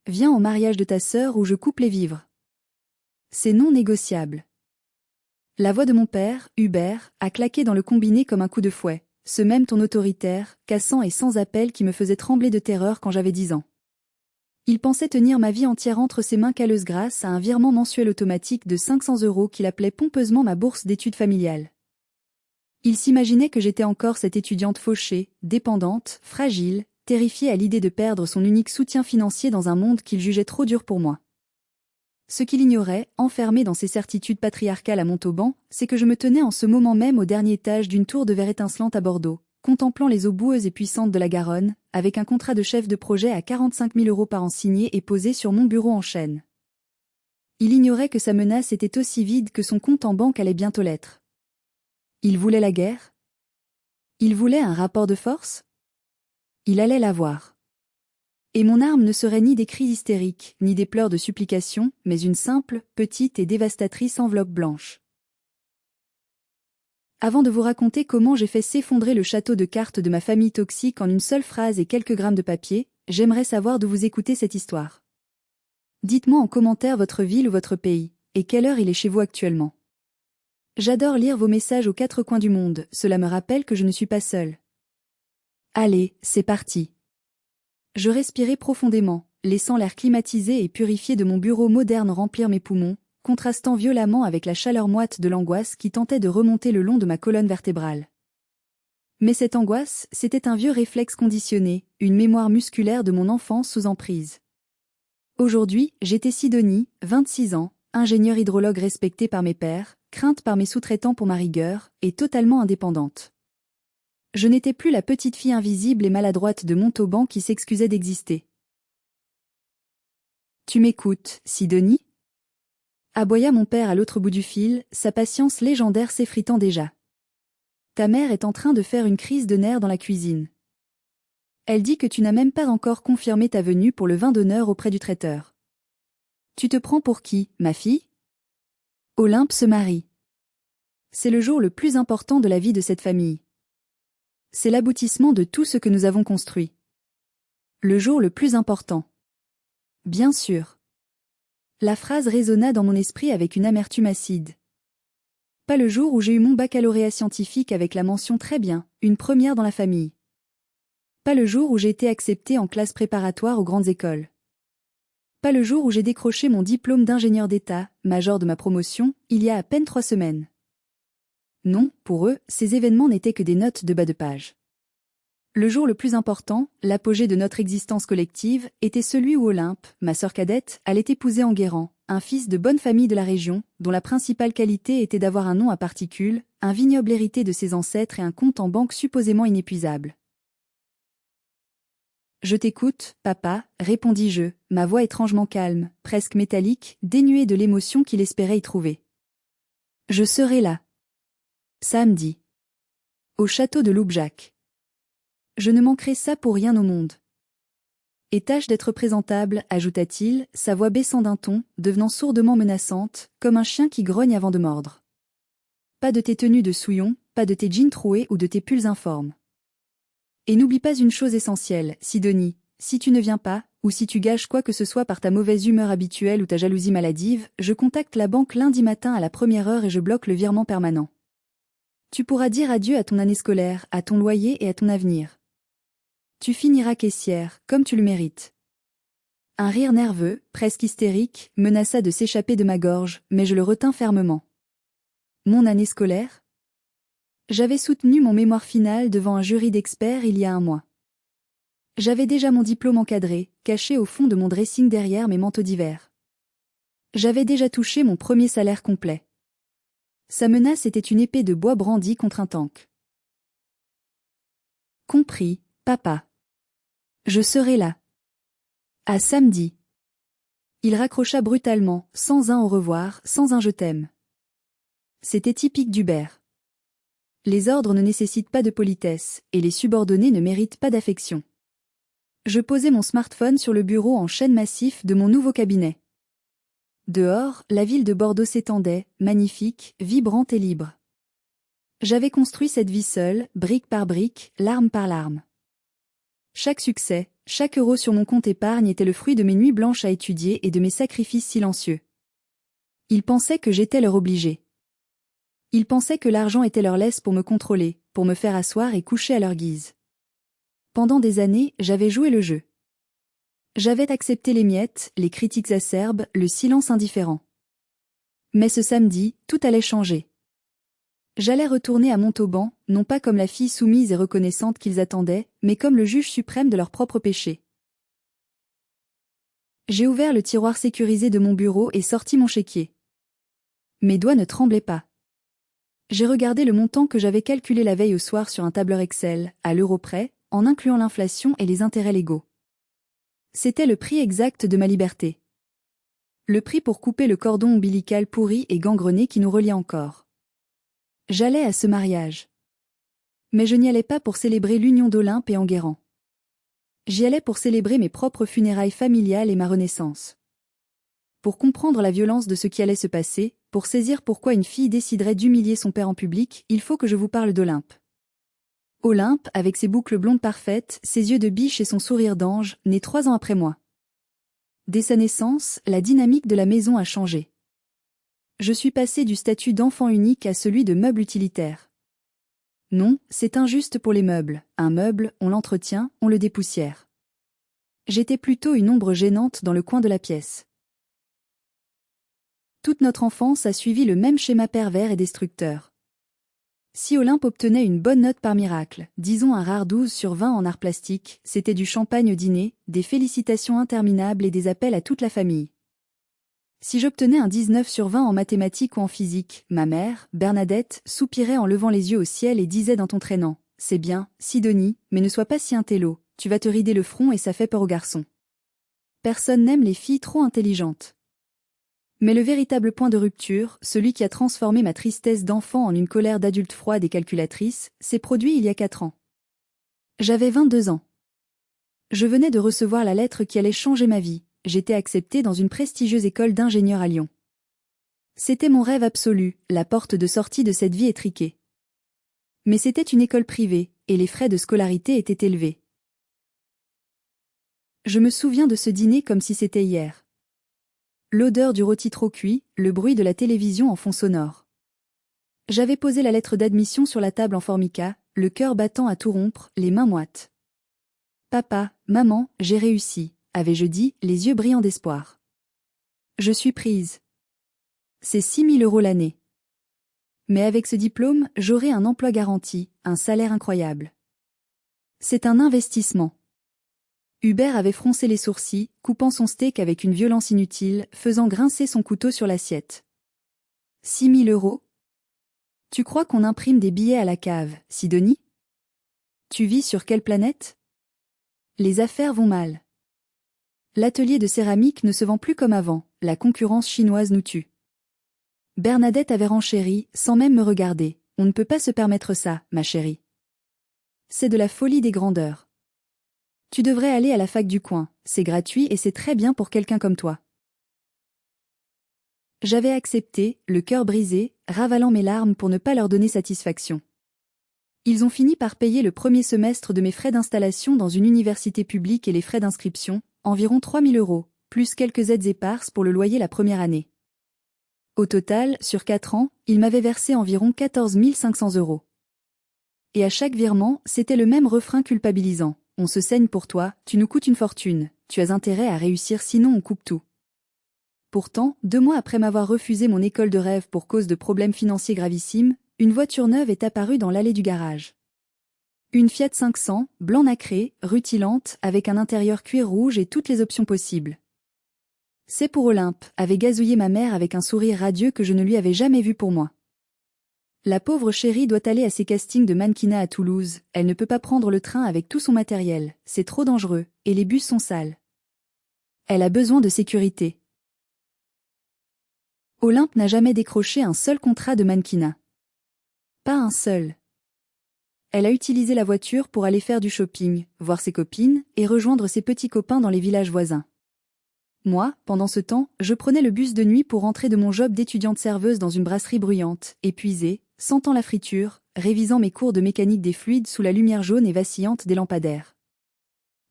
viens au mariage de ta sœur où je coupe les vivres. C'est non négociable. La voix de mon père, Hubert, a claqué dans le combiné comme un coup de fouet, ce même ton autoritaire, cassant et sans appel qui me faisait trembler de terreur quand j'avais 10 ans. Il pensait tenir ma vie entière entre ses mains calleuses grâce à un virement mensuel automatique de 500 € qu'il appelait pompeusement ma bourse d'études familiales. Il s'imaginait que j'étais encore cette étudiante fauchée, dépendante, fragile, terrifiée à l'idée de perdre son unique soutien financier dans un monde qu'il jugeait trop dur pour moi. Ce qu'il ignorait, enfermé dans ses certitudes patriarcales à Montauban, c'est que je me tenais en ce moment même au dernier étage d'une tour de verre étincelante à Bordeaux, contemplant les eaux boueuses et puissantes de la Garonne, avec un contrat de chef de projet à 45 000 € par an signé et posé sur mon bureau en chêne. Il ignorait que sa menace était aussi vide que son compte en banque allait bientôt l'être. Il voulait la guerre? Il voulait un rapport de force? Il allait l'avoir. Et mon arme ne serait ni des cris hystériques, ni des pleurs de supplication, mais une simple, petite et dévastatrice enveloppe blanche. Avant de vous raconter comment j'ai fait s'effondrer le château de cartes de ma famille toxique en une seule phrase et quelques grammes de papier, j'aimerais savoir d'où vous écoutez cette histoire. Dites-moi en commentaire votre ville ou votre pays, et quelle heure il est chez vous actuellement. J'adore lire vos messages aux quatre coins du monde, cela me rappelle que je ne suis pas seule. Allez, c'est parti. Je respirais profondément, laissant l'air climatisé et purifié de mon bureau moderne remplir mes poumons, contrastant violemment avec la chaleur moite de l'angoisse qui tentait de remonter le long de ma colonne vertébrale. Mais cette angoisse, c'était un vieux réflexe conditionné, une mémoire musculaire de mon enfance sous emprise. Aujourd'hui, j'étais Sidonie, 26 ans, ingénieure hydrologue respectée par mes pairs, crainte par mes sous-traitants pour ma rigueur, et totalement indépendante. Je n'étais plus la petite fille invisible et maladroite de Montauban qui s'excusait d'exister. Tu m'écoutes, Sidonie? Aboya mon père à l'autre bout du fil, sa patience légendaire s'effritant déjà. Ta mère est en train de faire une crise de nerfs dans la cuisine. Elle dit que tu n'as même pas encore confirmé ta venue pour le vin d'honneur auprès du traiteur. Tu te prends pour qui, ma fille? Olympe se marie. C'est le jour le plus important de la vie de cette famille. C'est l'aboutissement de tout ce que nous avons construit. Le jour le plus important. Bien sûr. La phrase résonna dans mon esprit avec une amertume acide. Pas le jour où j'ai eu mon baccalauréat scientifique avec la mention très bien, une première dans la famille. Pas le jour où j'ai été acceptée en classe préparatoire aux grandes écoles. Pas le jour où j'ai décroché mon diplôme d'ingénieur d'État, major de ma promotion, il y a à peine 3 semaines. Non, pour eux, ces événements n'étaient que des notes de bas de page. Le jour le plus important, l'apogée de notre existence collective, était celui où Olympe, ma sœur cadette, allait épouser Enguerrand, un fils de bonne famille de la région, dont la principale qualité était d'avoir un nom à particules, un vignoble hérité de ses ancêtres et un compte en banque supposément inépuisable. Je t'écoute, papa, répondis-je, ma voix étrangement calme, presque métallique, dénuée de l'émotion qu'il espérait y trouver. Je serai là. Samedi. Au château de Loubjac. Je ne manquerai ça pour rien au monde. Et tâche d'être présentable, ajouta-t-il, sa voix baissant d'un ton, devenant sourdement menaçante, comme un chien qui grogne avant de mordre. Pas de tes tenues de souillon, pas de tes jeans troués ou de tes pulls informes. Et n'oublie pas une chose essentielle, Sidonie, si tu ne viens pas, ou si tu gâches quoi que ce soit par ta mauvaise humeur habituelle ou ta jalousie maladive, je contacte la banque lundi matin à la première heure et je bloque le virement permanent. Tu pourras dire adieu à ton année scolaire, à ton loyer et à ton avenir. Tu finiras caissière, comme tu le mérites. Un rire nerveux, presque hystérique, menaça de s'échapper de ma gorge, mais je le retins fermement. Mon année scolaire? J'avais soutenu mon mémoire final devant un jury d'experts il y a un mois. J'avais déjà mon diplôme encadré, caché au fond de mon dressing derrière mes manteaux d'hiver. J'avais déjà touché mon premier salaire complet. Sa menace était une épée de bois brandie contre un tank. Compris, papa. Je serai là. À samedi. Il raccrocha brutalement, sans un au revoir, sans un je t'aime. C'était typique d'Hubert. Les ordres ne nécessitent pas de politesse, et les subordonnés ne méritent pas d'affection. Je posai mon smartphone sur le bureau en chêne massif de mon nouveau cabinet. Dehors, la ville de Bordeaux s'étendait, magnifique, vibrante et libre. J'avais construit cette vie seule, brique par brique, larme par larme. Chaque succès, chaque euro sur mon compte épargne était le fruit de mes nuits blanches à étudier et de mes sacrifices silencieux. Ils pensaient que j'étais leur obligé. Ils pensaient que l'argent était leur laisse pour me contrôler, pour me faire asseoir et coucher à leur guise. Pendant des années, j'avais joué le jeu. J'avais accepté les miettes, les critiques acerbes, le silence indifférent. Mais ce samedi, tout allait changer. J'allais retourner à Montauban, non pas comme la fille soumise et reconnaissante qu'ils attendaient, mais comme le juge suprême de leur propre péché. J'ai ouvert le tiroir sécurisé de mon bureau et sorti mon chéquier. Mes doigts ne tremblaient pas. J'ai regardé le montant que j'avais calculé la veille au soir sur un tableur Excel, à l'euro près, en incluant l'inflation et les intérêts légaux. C'était le prix exact de ma liberté. Le prix pour couper le cordon ombilical pourri et gangrené qui nous reliait encore. J'allais à ce mariage. Mais je n'y allais pas pour célébrer l'union d'Olympe et Enguerrand. J'y allais pour célébrer mes propres funérailles familiales et ma renaissance. Pour comprendre la violence de ce qui allait se passer, pour saisir pourquoi une fille déciderait d'humilier son père en public, il faut que je vous parle d'Olympe. Olympe, avec ses boucles blondes parfaites, ses yeux de biche et son sourire d'ange, née 3 ans après moi. Dès sa naissance, la dynamique de la maison a changé. Je suis passé du statut d'enfant unique à celui de meuble utilitaire. Non, c'est injuste pour les meubles. Un meuble, on l'entretient, on le dépoussière. J'étais plutôt une ombre gênante dans le coin de la pièce. Toute notre enfance a suivi le même schéma pervers et destructeur. Si Olympe obtenait une bonne note par miracle, disons un rare 12 sur 20 en arts plastiques, c'était du champagne au dîner, des félicitations interminables et des appels à toute la famille. Si j'obtenais un 19 sur 20 en mathématiques ou en physique, ma mère, Bernadette, soupirait en levant les yeux au ciel et disait d'un ton traînant « C'est bien, Sidonie, mais ne sois pas si intello, tu vas te rider le front et ça fait peur aux garçons. » Personne n'aime les filles trop intelligentes. Mais le véritable point de rupture, celui qui a transformé ma tristesse d'enfant en une colère d'adulte froide et calculatrice, s'est produit il y a 4 ans. J'avais 22 ans. Je venais de recevoir la lettre qui allait changer ma vie. J'étais acceptée dans une prestigieuse école d'ingénieur à Lyon. C'était mon rêve absolu, la porte de sortie de cette vie étriquée. Mais c'était une école privée, et les frais de scolarité étaient élevés. Je me souviens de ce dîner comme si c'était hier. L'odeur du rôti trop cuit, le bruit de la télévision en fond sonore. J'avais posé la lettre d'admission sur la table en formica, le cœur battant à tout rompre, les mains moites. « Papa, maman, j'ai réussi », avais-je dit, les yeux brillants d'espoir. Je suis prise. C'est 6 000 € l'année. Mais avec ce diplôme, j'aurai un emploi garanti, un salaire incroyable. C'est un investissement. Hubert avait froncé les sourcils, coupant son steak avec une violence inutile, faisant grincer son couteau sur l'assiette. 6 000 €? Tu crois qu'on imprime des billets à la cave, Sidonie? Tu vis sur quelle planète? Les affaires vont mal. L'atelier de céramique ne se vend plus comme avant, la concurrence chinoise nous tue. Bernadette avait renchéri, sans même me regarder. On ne peut pas se permettre ça, ma chérie. C'est de la folie des grandeurs. Tu devrais aller à la fac du coin, c'est gratuit et c'est très bien pour quelqu'un comme toi. J'avais accepté, le cœur brisé, ravalant mes larmes pour ne pas leur donner satisfaction. Ils ont fini par payer le premier semestre de mes frais d'installation dans une université publique et les frais d'inscription, environ 3 000 €, plus quelques aides éparses pour le loyer la première année. Au total, sur 4 ans, ils m'avaient versé environ 14 500 €. Et à chaque virement, c'était le même refrain culpabilisant. On se saigne pour toi, tu nous coûtes une fortune, tu as intérêt à réussir sinon on coupe tout. Pourtant, 2 mois après m'avoir refusé mon école de rêve pour cause de problèmes financiers gravissimes, une voiture neuve est apparue dans l'allée du garage. Une Fiat 500, blanc nacré, rutilante, avec un intérieur cuir rouge et toutes les options possibles. C'est pour Olympe, avait gazouillé ma mère avec un sourire radieux que je ne lui avais jamais vu pour moi. La pauvre chérie doit aller à ses castings de mannequinat à Toulouse, elle ne peut pas prendre le train avec tout son matériel, c'est trop dangereux, et les bus sont sales. Elle a besoin de sécurité. Olympe n'a jamais décroché un seul contrat de mannequinat. Pas un seul. Elle a utilisé la voiture pour aller faire du shopping, voir ses copines, et rejoindre ses petits copains dans les villages voisins. Moi, pendant ce temps, je prenais le bus de nuit pour rentrer de mon job d'étudiante serveuse dans une brasserie bruyante, épuisée, sentant la friture, révisant mes cours de mécanique des fluides sous la lumière jaune et vacillante des lampadaires.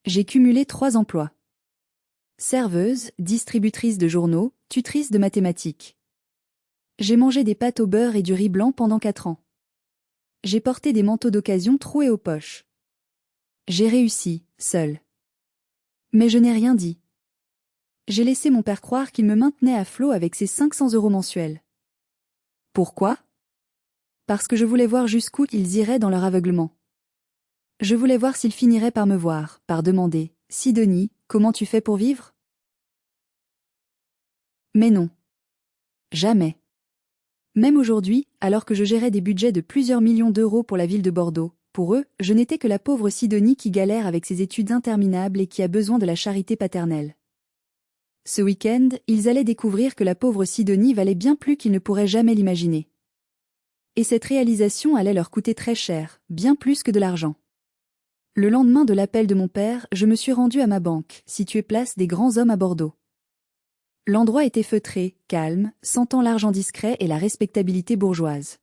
J'ai cumulé 3 emplois. Serveuse, distributrice de journaux, tutrice de mathématiques. J'ai mangé des pâtes au beurre et du riz blanc pendant 4 ans. J'ai porté des manteaux d'occasion troués aux poches. J'ai réussi, seule. Mais je n'ai rien dit. J'ai laissé mon père croire qu'il me maintenait à flot avec ses 500 € mensuels. Pourquoi? Parce que je voulais voir jusqu'où ils iraient dans leur aveuglement. Je voulais voir s'ils finiraient par me voir, par demander « Sidonie, comment tu fais pour vivre ?» Mais non. Jamais. Même aujourd'hui, alors que je gérais des budgets de plusieurs millions d'euros pour la ville de Bordeaux, pour eux, je n'étais que la pauvre Sidonie qui galère avec ses études interminables et qui a besoin de la charité paternelle. Ce week-end, ils allaient découvrir que la pauvre Sidonie valait bien plus qu'ils ne pourraient jamais l'imaginer. Et cette réalisation allait leur coûter très cher, bien plus que de l'argent. Le lendemain de l'appel de mon père, je me suis rendue à ma banque, située place des Grands Hommes à Bordeaux. L'endroit était feutré, calme, sentant l'argent discret et la respectabilité bourgeoise.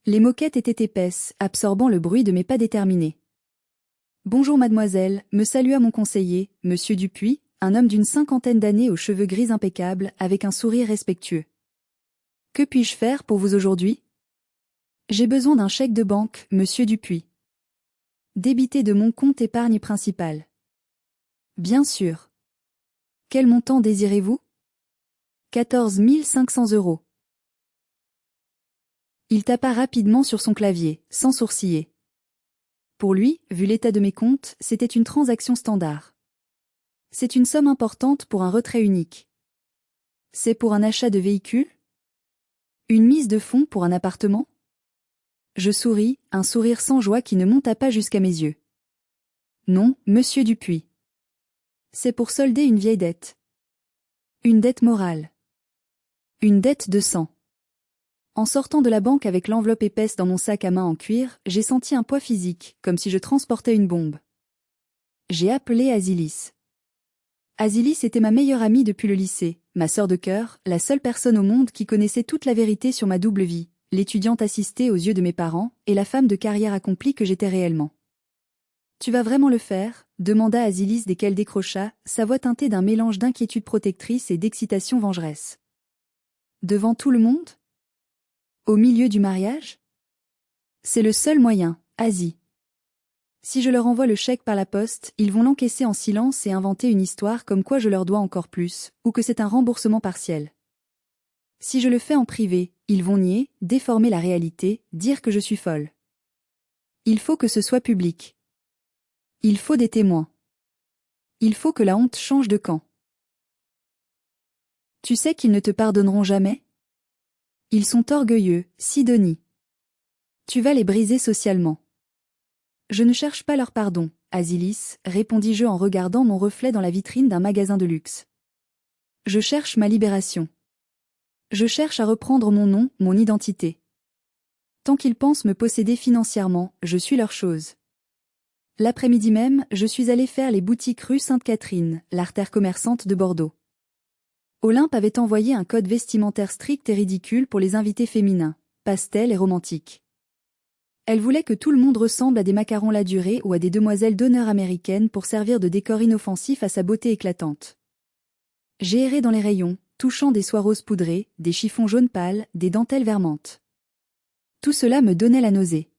Les moquettes étaient épaisses, absorbant le bruit de mes pas déterminés. « Bonjour mademoiselle », me salua mon conseiller, monsieur Dupuis, un homme d'une 50aine d'années aux cheveux gris impeccables, avec un sourire respectueux. « Que puis-je faire pour vous aujourd'hui ? » « J'ai besoin d'un chèque de banque, monsieur Dupuis. »« Débité de mon compte épargne principale. »« Bien sûr. »« Quel montant désirez-vous ? » 14 500 €. Il tapa rapidement sur son clavier, sans sourciller. Pour lui, vu l'état de mes comptes, c'était une transaction standard. C'est une somme importante pour un retrait unique. C'est pour un achat de véhicule ? Une mise de fonds pour un appartement ? Je souris, un sourire sans joie qui ne monta pas jusqu'à mes yeux. Non, monsieur Dupuis. C'est pour solder une vieille dette. Une dette morale. Une dette de sang. En sortant de la banque avec l'enveloppe épaisse dans mon sac à main en cuir, j'ai senti un poids physique, comme si je transportais une bombe. J'ai appelé Asilis. Asilis était ma meilleure amie depuis le lycée, ma sœur de cœur, la seule personne au monde qui connaissait toute la vérité sur ma double vie, l'étudiante assistée aux yeux de mes parents, et la femme de carrière accomplie que j'étais réellement. « Tu vas vraiment le faire ?» demanda Asilis dès qu'elle décrocha, sa voix teintée d'un mélange d'inquiétude protectrice et d'excitation vengeresse. « Devant tout le monde ? Au milieu du mariage ? C'est le seul moyen, Asie. Si je leur envoie le chèque par la poste, ils vont l'encaisser en silence et inventer une histoire comme quoi je leur dois encore plus, ou que c'est un remboursement partiel. Si je le fais en privé, ils vont nier, déformer la réalité, dire que je suis folle. Il faut que ce soit public. Il faut des témoins. Il faut que la honte change de camp. Tu sais qu'ils ne te pardonneront jamais ? Ils sont orgueilleux, Sidonie. Tu vas les briser socialement. Je ne cherche pas leur pardon, Asilis, répondis-je en regardant mon reflet dans la vitrine d'un magasin de luxe. Je cherche ma libération. Je cherche à reprendre mon nom, mon identité. Tant qu'ils pensent me posséder financièrement, je suis leur chose. L'après-midi même, je suis allée faire les boutiques rue Sainte-Catherine, l'artère commerçante de Bordeaux. Olympe avait envoyé un code vestimentaire strict et ridicule pour les invités féminins, pastel et romantique. Elle voulait que tout le monde ressemble à des macarons Ladurée ou à des demoiselles d'honneur américaines pour servir de décor inoffensif à sa beauté éclatante. J'ai erré dans les rayons, touchant des soies roses poudrées, des chiffons jaunes pâles, des dentelles vermantes. Tout cela me donnait la nausée.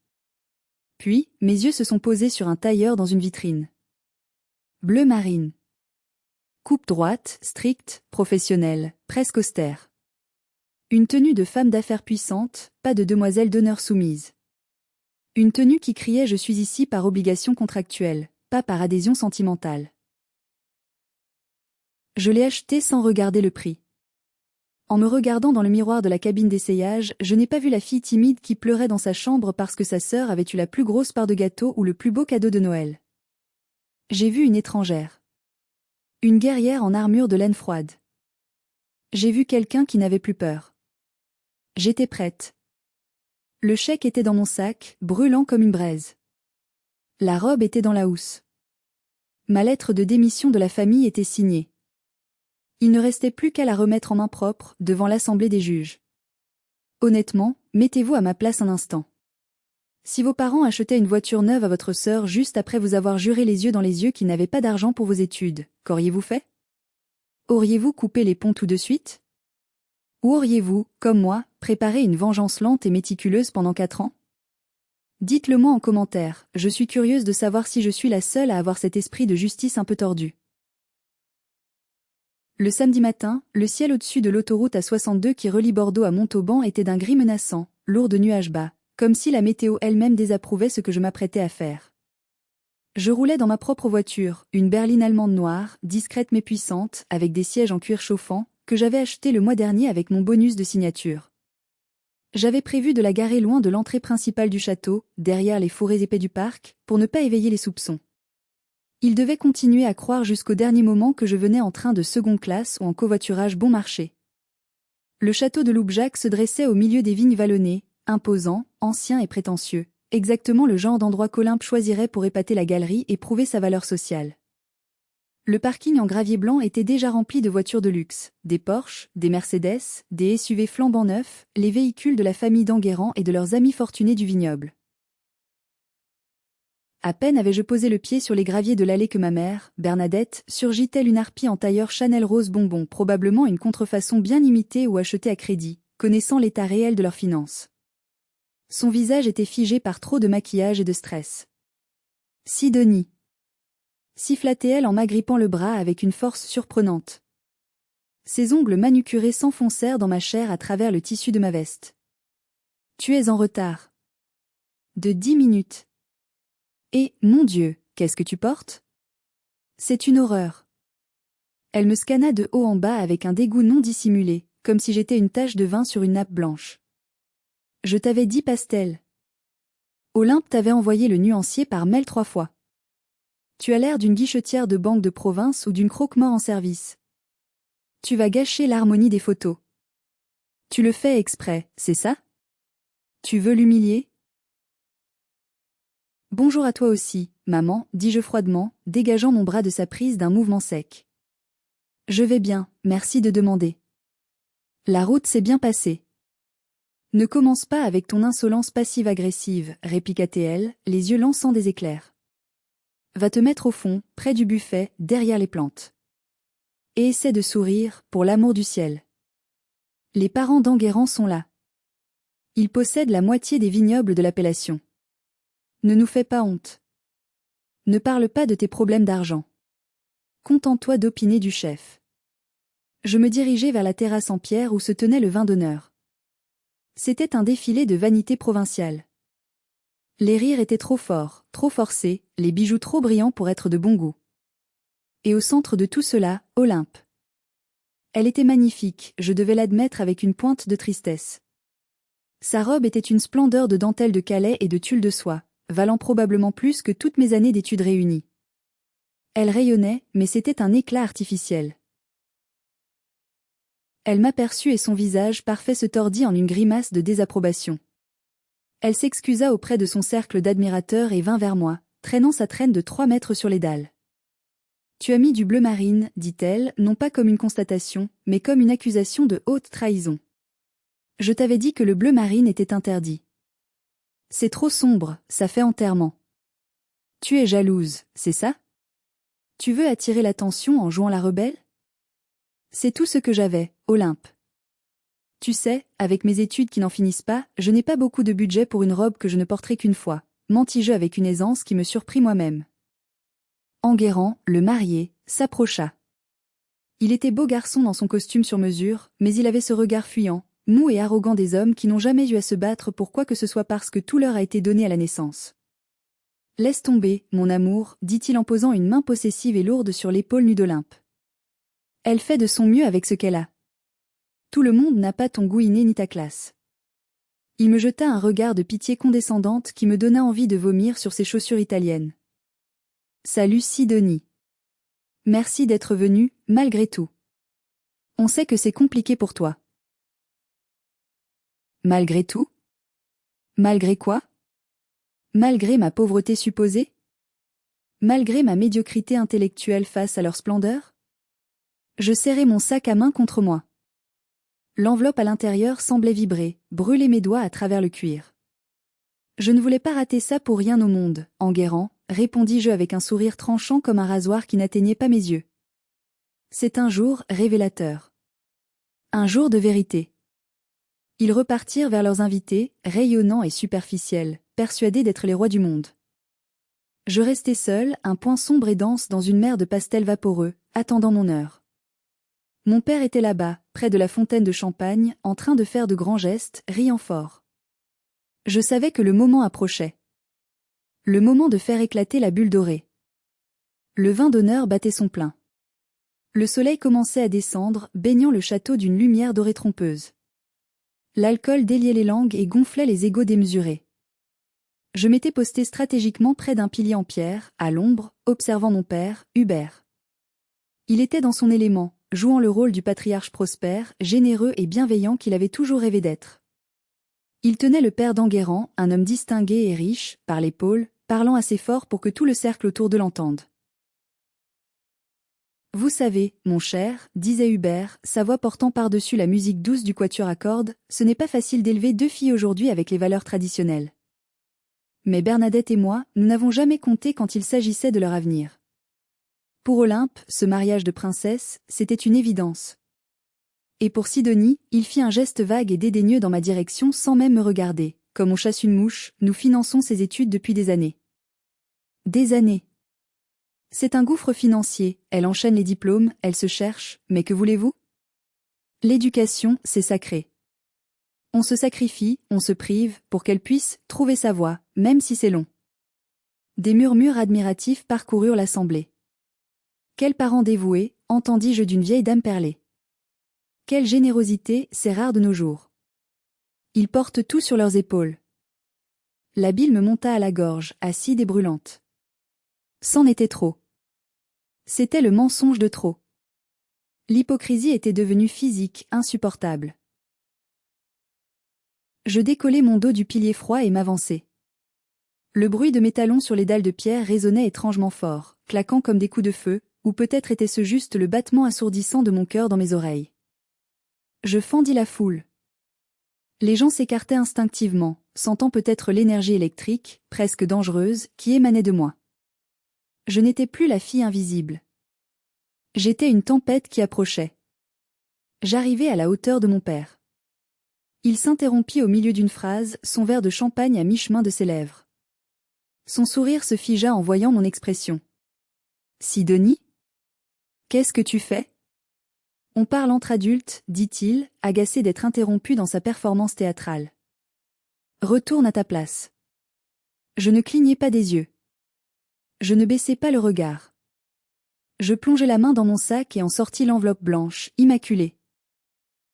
Puis, mes yeux se sont posés sur un tailleur dans une vitrine. Bleu marine. Coupe droite, stricte, professionnelle, presque austère. Une tenue de femme d'affaires puissante, pas de demoiselle d'honneur soumise. Une tenue qui criait « Je suis ici par obligation contractuelle, pas par adhésion sentimentale ». Je l'ai acheté sans regarder le prix. En me regardant dans le miroir de la cabine d'essayage, je n'ai pas vu la fille timide qui pleurait dans sa chambre parce que sa sœur avait eu la plus grosse part de gâteau ou le plus beau cadeau de Noël. J'ai vu une étrangère. Une guerrière en armure de laine froide. J'ai vu quelqu'un qui n'avait plus peur. J'étais prête. Le chèque était dans mon sac, brûlant comme une braise. La robe était dans la housse. Ma lettre de démission de la famille était signée. Il ne restait plus qu'à la remettre en main propre, devant l'assemblée des juges. Honnêtement, mettez-vous à ma place un instant. Si vos parents achetaient une voiture neuve à votre sœur juste après vous avoir juré les yeux dans les yeux qu'ils n'avaient pas d'argent pour vos études, qu'auriez-vous fait? Auriez-vous coupé les ponts tout de suite? Ou auriez-vous, comme moi, préparé une vengeance lente et méticuleuse pendant 4 ans? Dites-le moi en commentaire, je suis curieuse de savoir si je suis la seule à avoir cet esprit de justice un peu tordu. Le samedi matin, le ciel au-dessus de l'autoroute A62 qui relie Bordeaux à Montauban était d'un gris menaçant, lourd de nuages bas, comme si la météo elle-même désapprouvait ce que je m'apprêtais à faire. Je roulais dans ma propre voiture, une berline allemande noire, discrète mais puissante, avec des sièges en cuir chauffant, que j'avais acheté le mois dernier avec mon bonus de signature. J'avais prévu de la garer loin de l'entrée principale du château, derrière les fourrés épais du parc, pour ne pas éveiller les soupçons. Il devait continuer à croire jusqu'au dernier moment que je venais en train de seconde classe ou en covoiturage bon marché. Le château de Loubjac se dressait au milieu des vignes vallonnées, imposant, ancien et prétentieux, exactement le genre d'endroit qu'Olympe choisirait pour épater la galerie et prouver sa valeur sociale. Le parking en gravier blanc était déjà rempli de voitures de luxe, des Porsche, des Mercedes, des SUV flambant neufs, les véhicules de la famille d'Enguerrand et de leurs amis fortunés du vignoble. À peine avais-je posé le pied sur les graviers de l'allée que ma mère, Bernadette, surgit telle une harpie en tailleur Chanel rose bonbon, probablement une contrefaçon bien imitée ou achetée à crédit, connaissant l'état réel de leurs finances. Son visage était figé par trop de maquillage et de stress. « Sidonie !» siffla-t-elle en m'agrippant le bras avec une force surprenante. Ses ongles manucurés s'enfoncèrent dans ma chair à travers le tissu de ma veste. « Tu es en retard. » « De 10 minutes. » « Et, mon Dieu, qu'est-ce que tu portes? » « C'est une horreur. » Elle me scanna de haut en bas avec un dégoût non dissimulé, comme si j'étais une tache de vin sur une nappe blanche. « Je t'avais dit pastel. » Olympe t'avait envoyé le nuancier par mail 3 fois. Tu as l'air d'une guichetière de banque de province ou d'une croque-mort en service. Tu vas gâcher l'harmonie des photos. Tu le fais exprès, c'est ça? Tu veux l'humilier? Bonjour à toi aussi, maman, dis-je froidement, dégageant mon bras de sa prise d'un mouvement sec. Je vais bien, merci de demander. La route s'est bien passée. Ne commence pas avec ton insolence passive-agressive, répliqua-t-elle, les yeux lançant des éclairs. Va te mettre au fond, près du buffet, derrière les plantes. Et essaie de sourire, pour l'amour du ciel. Les parents d'Enguerrand sont là. Ils possèdent la moitié des vignobles de l'appellation. Ne nous fais pas honte. Ne parle pas de tes problèmes d'argent. Contente-toi d'opiner du chef. Je me dirigeai vers la terrasse en pierre où se tenait le vin d'honneur. C'était un défilé de vanité provinciale. Les rires étaient trop forts, trop forcés, les bijoux trop brillants pour être de bon goût. Et au centre de tout cela, Olympe. Elle était magnifique, je devais l'admettre avec une pointe de tristesse. Sa robe était une splendeur de dentelle de Calais et de tulle de soie, valant probablement plus que toutes mes années d'études réunies. Elle rayonnait, mais c'était un éclat artificiel. Elle m'aperçut et son visage parfait se tordit en une grimace de désapprobation. Elle s'excusa auprès de son cercle d'admirateurs et vint vers moi, traînant sa traîne de 3 mètres sur les dalles. « Tu as mis du bleu marine, dit-elle, non pas comme une constatation, mais comme une accusation de haute trahison. Je t'avais dit que le bleu marine était interdit. C'est trop sombre, ça fait enterrement. Tu es jalouse, c'est ça? Tu veux attirer l'attention en jouant la rebelle? C'est tout ce que j'avais, Olympe. Tu sais, avec mes études qui n'en finissent pas, je n'ai pas beaucoup de budget pour une robe que je ne porterai qu'une fois, mentis-je avec une aisance qui me surprit moi-même. Enguerrand, le marié, s'approcha. Il était beau garçon dans son costume sur mesure, mais il avait ce regard fuyant, mou et arrogant des hommes qui n'ont jamais eu à se battre pour quoi que ce soit parce que tout leur a été donné à la naissance. « Laisse tomber, mon amour, dit-il en posant une main possessive et lourde sur l'épaule nue d'Olympe. Elle fait de son mieux avec ce qu'elle a. Tout le monde n'a pas ton goût inné ni ta classe. » Il me jeta un regard de pitié condescendante qui me donna envie de vomir sur ses chaussures italiennes. Salut Sidonie. Merci d'être venue, malgré tout. On sait que c'est compliqué pour toi. Malgré tout? Malgré quoi? Malgré ma pauvreté supposée? Malgré ma médiocrité intellectuelle face à leur splendeur? Je serrai mon sac à main contre moi. L'enveloppe à l'intérieur semblait vibrer, brûler mes doigts à travers le cuir. Je ne voulais pas rater ça pour rien au monde, Enguerrand, répondis-je avec un sourire tranchant comme un rasoir qui n'atteignait pas mes yeux. C'est un jour révélateur. Un jour de vérité. Ils repartirent vers leurs invités, rayonnants et superficiels, persuadés d'être les rois du monde. Je restais seul, un point sombre et dense dans une mer de pastels vaporeux, attendant mon heure. Mon père était là-bas, près de la fontaine de champagne, en train de faire de grands gestes, riant fort. Je savais que le moment approchait. Le moment de faire éclater la bulle dorée. Le vin d'honneur battait son plein. Le soleil commençait à descendre, baignant le château d'une lumière dorée trompeuse. L'alcool déliait les langues et gonflait les égos démesurés. Je m'étais posté stratégiquement près d'un pilier en pierre, à l'ombre, observant mon père, Hubert. Il était dans son élément, jouant le rôle du patriarche prospère, généreux et bienveillant qu'il avait toujours rêvé d'être. Il tenait le père d'Enguerrand, un homme distingué et riche, par l'épaule, parlant assez fort pour que tout le cercle autour de l'entende. Vous savez, mon cher, disait Hubert, sa voix portant par-dessus la musique douce du quatuor à cordes, ce n'est pas facile d'élever deux filles aujourd'hui avec les valeurs traditionnelles. Mais Bernadette et moi, nous n'avons jamais compté quand il s'agissait de leur avenir. Pour Olympe, ce mariage de princesse, c'était une évidence. Et pour Sidonie, il fit un geste vague et dédaigneux dans ma direction sans même me regarder. Comme on chasse une mouche, nous finançons ses études depuis des années. Des années. C'est un gouffre financier, elle enchaîne les diplômes, elle se cherche, mais que voulez-vous? L'éducation, c'est sacré. On se sacrifie, on se prive, pour qu'elle puisse trouver sa voie, même si c'est long. Des murmures admiratifs parcoururent l'assemblée. Quels parents dévoués, entendis-je d'une vieille dame perlée. Quelle générosité, c'est rare de nos jours. Ils portent tout sur leurs épaules. La bile me monta à la gorge, acide et brûlante. C'en était trop. C'était le mensonge de trop. L'hypocrisie était devenue physique, insupportable. Je décollai mon dos du pilier froid et m'avançai. Le bruit de mes talons sur les dalles de pierre résonnait étrangement fort, claquant comme des coups de feu, ou peut-être était-ce juste le battement assourdissant de mon cœur dans mes oreilles. Je fendis la foule. Les gens s'écartaient instinctivement, sentant peut-être l'énergie électrique, presque dangereuse, qui émanait de moi. Je n'étais plus la fille invisible. J'étais une tempête qui approchait. J'arrivais à la hauteur de mon père. Il s'interrompit au milieu d'une phrase, son verre de champagne à mi-chemin de ses lèvres. Son sourire se figea en voyant mon expression. « Sidonie ? Qu'est-ce que tu fais ? » « On parle entre adultes, dit-il, agacé d'être interrompu dans sa performance théâtrale. « Retourne à ta place. » Je ne clignai pas des yeux. Je ne baissai pas le regard. Je plongeai la main dans mon sac et en sortis l'enveloppe blanche, immaculée.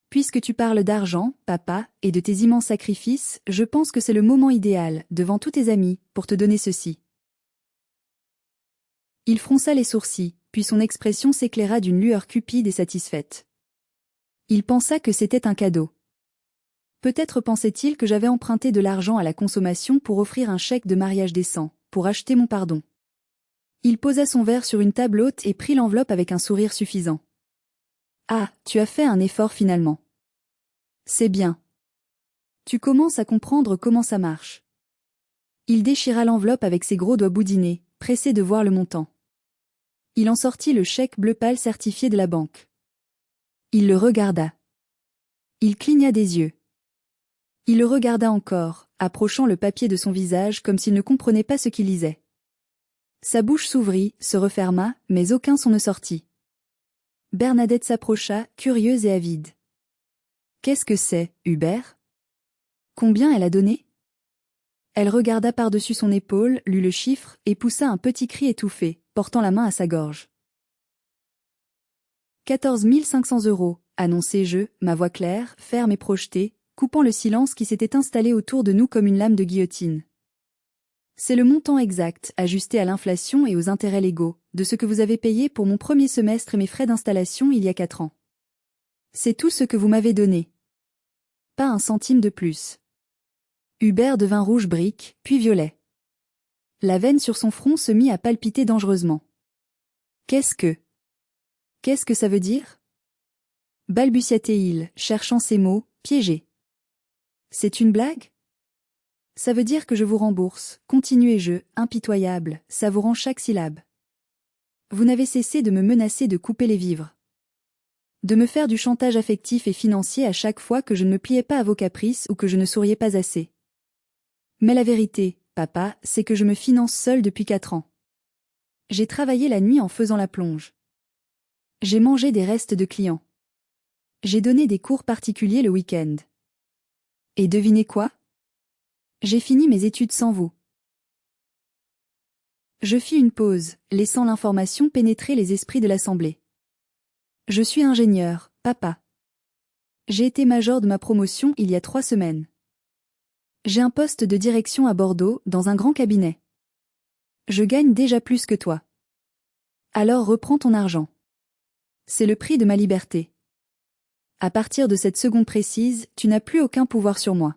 Puisque tu parles d'argent, papa, et de tes immenses sacrifices, je pense que c'est le moment idéal, devant tous tes amis, pour te donner ceci. Il fronça les sourcils, puis son expression s'éclaira d'une lueur cupide et satisfaite. Il pensa que c'était un cadeau. Peut-être pensait-il que j'avais emprunté de l'argent à la consommation pour offrir un chèque de mariage décent, pour acheter mon pardon. Il posa son verre sur une table haute et prit l'enveloppe avec un sourire suffisant. « Ah, tu as fait un effort finalement. C'est bien. Tu commences à comprendre comment ça marche. » Il déchira l'enveloppe avec ses gros doigts boudinés, pressé de voir le montant. Il en sortit le chèque bleu pâle certifié de la banque. Il le regarda. Il cligna des yeux. Il le regarda encore, approchant le papier de son visage comme s'il ne comprenait pas ce qu'il lisait. Sa bouche s'ouvrit, se referma, mais aucun son ne sortit. Bernadette s'approcha, curieuse et avide. « Qu'est-ce que c'est, Hubert ? Combien elle a donné ?» Elle regarda par-dessus son épaule, lut le chiffre, et poussa un petit cri étouffé, portant la main à sa gorge. « 14 500 €, annonçai-je, ma voix claire, ferme et projetée, coupant le silence qui s'était installé autour de nous comme une lame de guillotine. C'est le montant exact, ajusté à l'inflation et aux intérêts légaux, de ce que vous avez payé pour mon premier semestre et mes frais d'installation il y a 4 ans. C'est tout ce que vous m'avez donné. Pas un centime de plus. » Hubert devint rouge brique, puis violet. La veine sur son front se mit à palpiter dangereusement. « Qu'est-ce que ça veut dire ?» balbutia-t-il, cherchant ses mots, piégé. « C'est une blague ? Ça veut dire que je vous rembourse, continuai-je, impitoyable, savourant chaque syllabe. Vous n'avez cessé de me menacer de couper les vivres. De me faire du chantage affectif et financier à chaque fois que je ne me pliais pas à vos caprices ou que je ne souriais pas assez. Mais la vérité, papa, c'est que je me finance seul depuis 4 ans. J'ai travaillé la nuit en faisant la plonge. J'ai mangé des restes de clients. J'ai donné des cours particuliers le week-end. Et devinez quoi? J'ai fini mes études sans vous. Je fis une pause, laissant l'information pénétrer les esprits de l'assemblée. Je suis ingénieur, papa. J'ai été major de ma promotion il y a 3 semaines. J'ai un poste de direction à Bordeaux, dans un grand cabinet. Je gagne déjà plus que toi. Alors reprends ton argent. C'est le prix de ma liberté. À partir de cette seconde précise, tu n'as plus aucun pouvoir sur moi.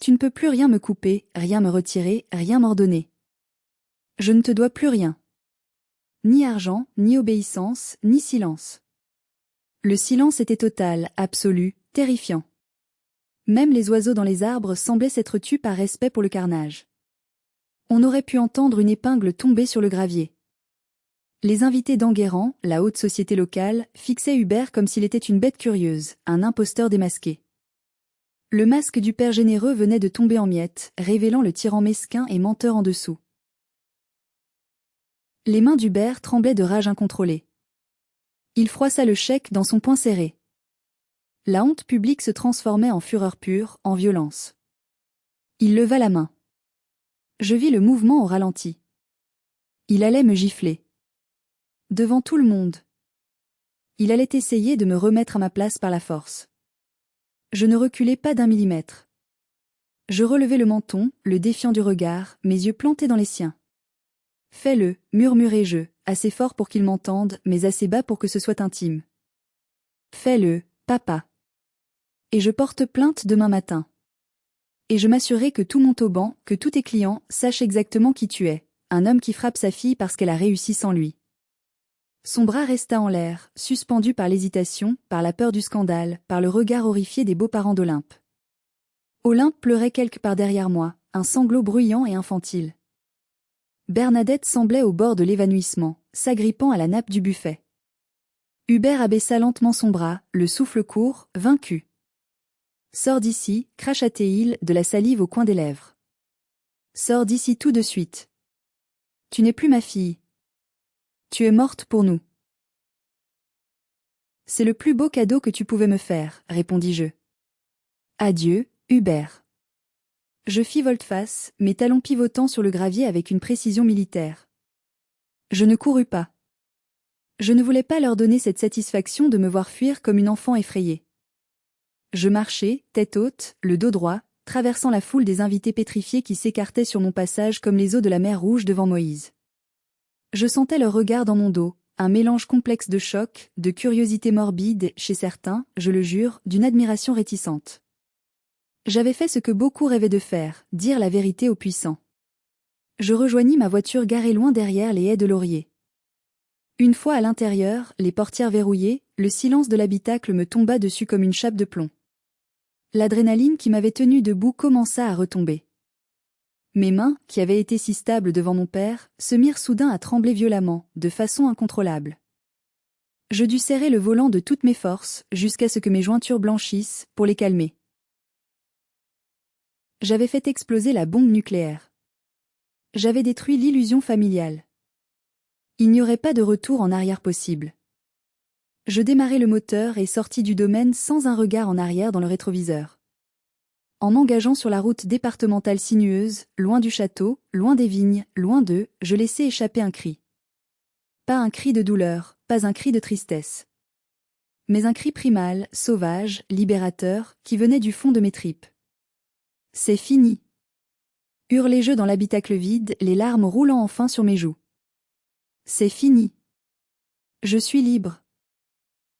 Tu ne peux plus rien me couper, rien me retirer, rien m'ordonner. Je ne te dois plus rien. Ni argent, ni obéissance, ni silence. Le silence était total, absolu, terrifiant. Même les oiseaux dans les arbres semblaient s'être tus par respect pour le carnage. On aurait pu entendre une épingle tomber sur le gravier. Les invités d'Enguerrand, la haute société locale, fixaient Hubert comme s'il était une bête curieuse, un imposteur démasqué. Le masque du père généreux venait de tomber en miettes, révélant le tyran mesquin et menteur en dessous. Les mains d'Hubert tremblaient de rage incontrôlée. Il froissa le chèque dans son poing serré. La honte publique se transformait en fureur pure, en violence. Il leva la main. Je vis le mouvement au ralenti. Il allait me gifler. Devant tout le monde. Il allait essayer de me remettre à ma place par la force. Je ne reculai pas d'1 millimètre. Je relevai le menton, le défiant du regard, mes yeux plantés dans les siens. Fais-le, murmurai-je, assez fort pour qu'il m'entende, mais assez bas pour que ce soit intime. Fais-le, papa. Et je porte plainte demain matin. Et je m'assurerai que tout mon auban, que tous tes clients, sachent exactement qui tu es, un homme qui frappe sa fille parce qu'elle a réussi sans lui. Son bras resta en l'air, suspendu par l'hésitation, par la peur du scandale, par le regard horrifié des beaux-parents d'Olympe. Olympe pleurait quelque part derrière moi, un sanglot bruyant et infantile. Bernadette semblait au bord de l'évanouissement, s'agrippant à la nappe du buffet. Hubert abaissa lentement son bras, le souffle court, vaincu. Sors d'ici, cracha-t-il, de la salive au coin des lèvres. Sors d'ici tout de suite. Tu n'es plus ma fille. Tu es morte pour nous. C'est le plus beau cadeau que tu pouvais me faire, répondis-je. Adieu, Hubert. Je fis volte-face, mes talons pivotant sur le gravier avec une précision militaire. Je ne courus pas. Je ne voulais pas leur donner cette satisfaction de me voir fuir comme une enfant effrayée. Je marchai, tête haute, le dos droit, traversant la foule des invités pétrifiés qui s'écartaient sur mon passage comme les eaux de la mer Rouge devant Moïse. Je sentais leur regard dans mon dos, un mélange complexe de choc, de curiosité morbide, chez certains, je le jure, d'une admiration réticente. J'avais fait ce que beaucoup rêvaient de faire, dire la vérité aux puissants. Je rejoignis ma voiture garée loin derrière les haies de laurier. Une fois à l'intérieur, les portières verrouillées, le silence de l'habitacle me tomba dessus comme une chape de plomb. L'adrénaline qui m'avait tenu debout commença à retomber. Mes mains, qui avaient été si stables devant mon père, se mirent soudain à trembler violemment, de façon incontrôlable. Je dus serrer le volant de toutes mes forces, jusqu'à ce que mes jointures blanchissent, pour les calmer. J'avais fait exploser la bombe nucléaire. J'avais détruit l'illusion familiale. Il n'y aurait pas de retour en arrière possible. Je démarrai le moteur et sortis du domaine sans un regard en arrière dans le rétroviseur. En m'engageant sur la route départementale sinueuse, loin du château, loin des vignes, loin d'eux, je laissai échapper un cri. Pas un cri de douleur, pas un cri de tristesse. Mais un cri primal, sauvage, libérateur, qui venait du fond de mes tripes. C'est fini. Hurlai-je dans l'habitacle vide, les larmes roulant enfin sur mes joues. C'est fini. Je suis libre.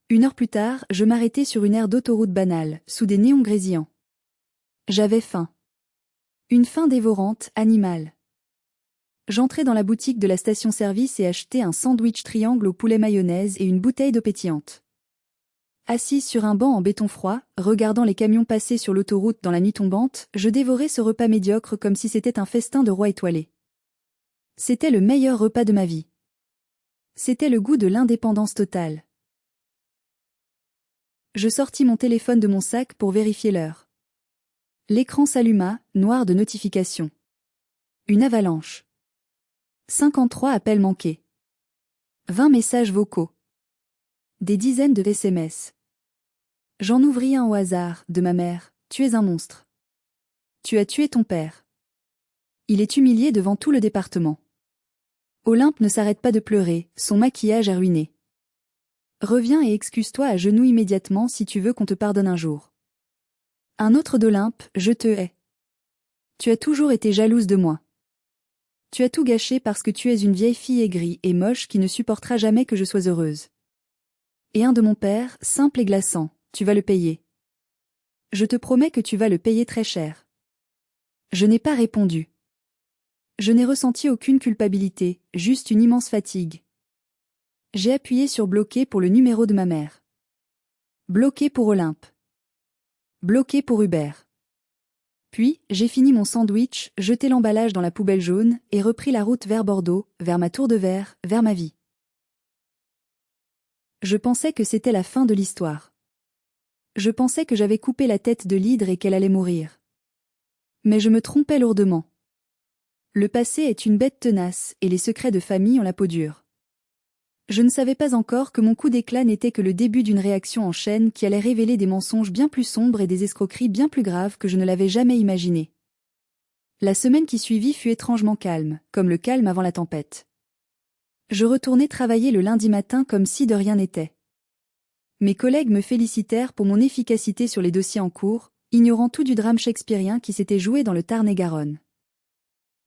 1 heure plus tard, je m'arrêtai sur une aire d'autoroute banale, sous des néons grésillants. J'avais faim. Une faim dévorante, animale. J'entrai dans la boutique de la station-service et achetai un sandwich triangle au poulet mayonnaise et une bouteille d'eau pétillante. Assise sur un banc en béton froid, regardant les camions passer sur l'autoroute dans la nuit tombante, je dévorais ce repas médiocre comme si c'était un festin de roi étoilé. C'était le meilleur repas de ma vie. C'était le goût de l'indépendance totale. Je sortis mon téléphone de mon sac pour vérifier l'heure. L'écran s'alluma, noir de notifications. Une avalanche. 53 appels manqués. 20 messages vocaux. Des dizaines de SMS. J'en ouvris un au hasard, de ma mère. Tu es un monstre. Tu as tué ton père. Il est humilié devant tout le département. Olympe ne s'arrête pas de pleurer, son maquillage est ruiné. Reviens et excuse-toi à genoux immédiatement si tu veux qu'on te pardonne un jour. Un autre d'Olympe, je te hais. Tu as toujours été jalouse de moi. Tu as tout gâché parce que tu es une vieille fille aigrie et moche qui ne supportera jamais que je sois heureuse. Et un de mon père, simple et glaçant, tu vas le payer. Je te promets que tu vas le payer très cher. Je n'ai pas répondu. Je n'ai ressenti aucune culpabilité, juste une immense fatigue. J'ai appuyé sur bloquer pour le numéro de ma mère. Bloqué pour Olympe. Bloqué pour Hubert. Puis, j'ai fini mon sandwich, jeté l'emballage dans la poubelle jaune, et repris la route vers Bordeaux, vers ma tour de verre, vers ma vie. Je pensais que c'était la fin de l'histoire. Je pensais que j'avais coupé la tête de l'hydre et qu'elle allait mourir. Mais je me trompais lourdement. Le passé est une bête tenace, et les secrets de famille ont la peau dure. Je ne savais pas encore que mon coup d'éclat n'était que le début d'une réaction en chaîne qui allait révéler des mensonges bien plus sombres et des escroqueries bien plus graves que je ne l'avais jamais imaginé. La semaine qui suivit fut étrangement calme, comme le calme avant la tempête. Je retournai travailler le lundi matin comme si de rien n'était. Mes collègues me félicitèrent pour mon efficacité sur les dossiers en cours, ignorant tout du drame shakespearien qui s'était joué dans le Tarn-et-Garonne.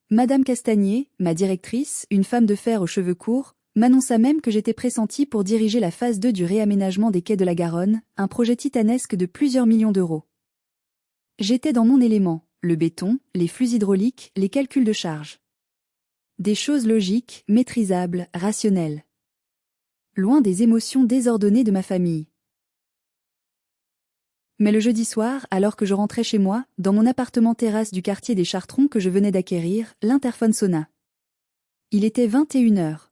Madame Castagnier, ma directrice, une femme de fer aux cheveux courts, m'annonça même que j'étais pressentie pour diriger la phase 2 du réaménagement des quais de la Garonne, un projet titanesque de plusieurs millions d'euros. J'étais dans mon élément, le béton, les flux hydrauliques, les calculs de charge. Des choses logiques, maîtrisables, rationnelles. Loin des émotions désordonnées de ma famille. Mais le jeudi soir, alors que je rentrais chez moi, dans mon appartement terrasse du quartier des Chartrons que je venais d'acquérir, l'interphone sonna. Il était 21h.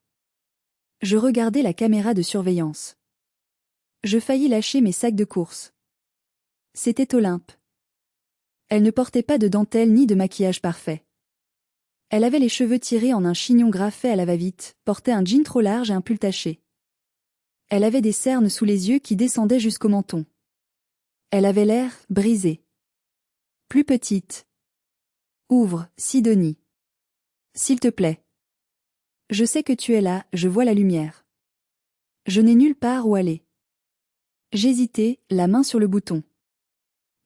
Je regardais la caméra de surveillance. Je faillis lâcher mes sacs de course. C'était Olympe. Elle ne portait pas de dentelle ni de maquillage parfait. Elle avait les cheveux tirés en un chignon gras fait à la va-vite, portait un jean trop large et un pull taché. Elle avait des cernes sous les yeux qui descendaient jusqu'au menton. Elle avait l'air brisé. Plus petite. Ouvre, Sidonie. S'il te plaît. Je sais que tu es là, je vois la lumière. Je n'ai nulle part où aller. J'hésitais, la main sur le bouton.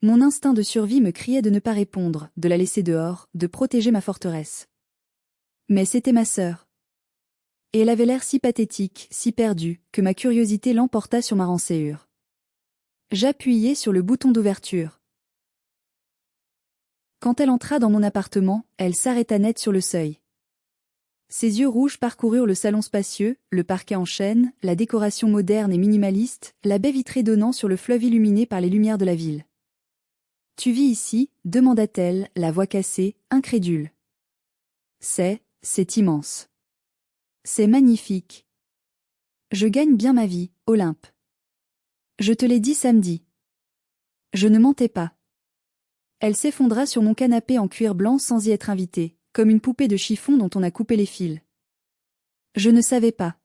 Mon instinct de survie me criait de ne pas répondre, de la laisser dehors, de protéger ma forteresse. Mais c'était ma sœur. Et elle avait l'air si pathétique, si perdue, que ma curiosité l'emporta sur ma renséhure. J'appuyai sur le bouton d'ouverture. Quand elle entra dans mon appartement, elle s'arrêta net sur le seuil. Ses yeux rouges parcoururent le salon spacieux, le parquet en chêne, la décoration moderne et minimaliste, la baie vitrée donnant sur le fleuve illuminé par les lumières de la ville. « Tu vis ici ?» demanda-t-elle, la voix cassée, incrédule. « C'est immense. C'est magnifique. Je gagne bien ma vie, Olympe. Je te l'ai dit samedi. Je ne mentais pas. » Elle s'effondra sur mon canapé en cuir blanc sans y être invitée, comme une poupée de chiffon dont on a coupé les fils. Je ne savais pas.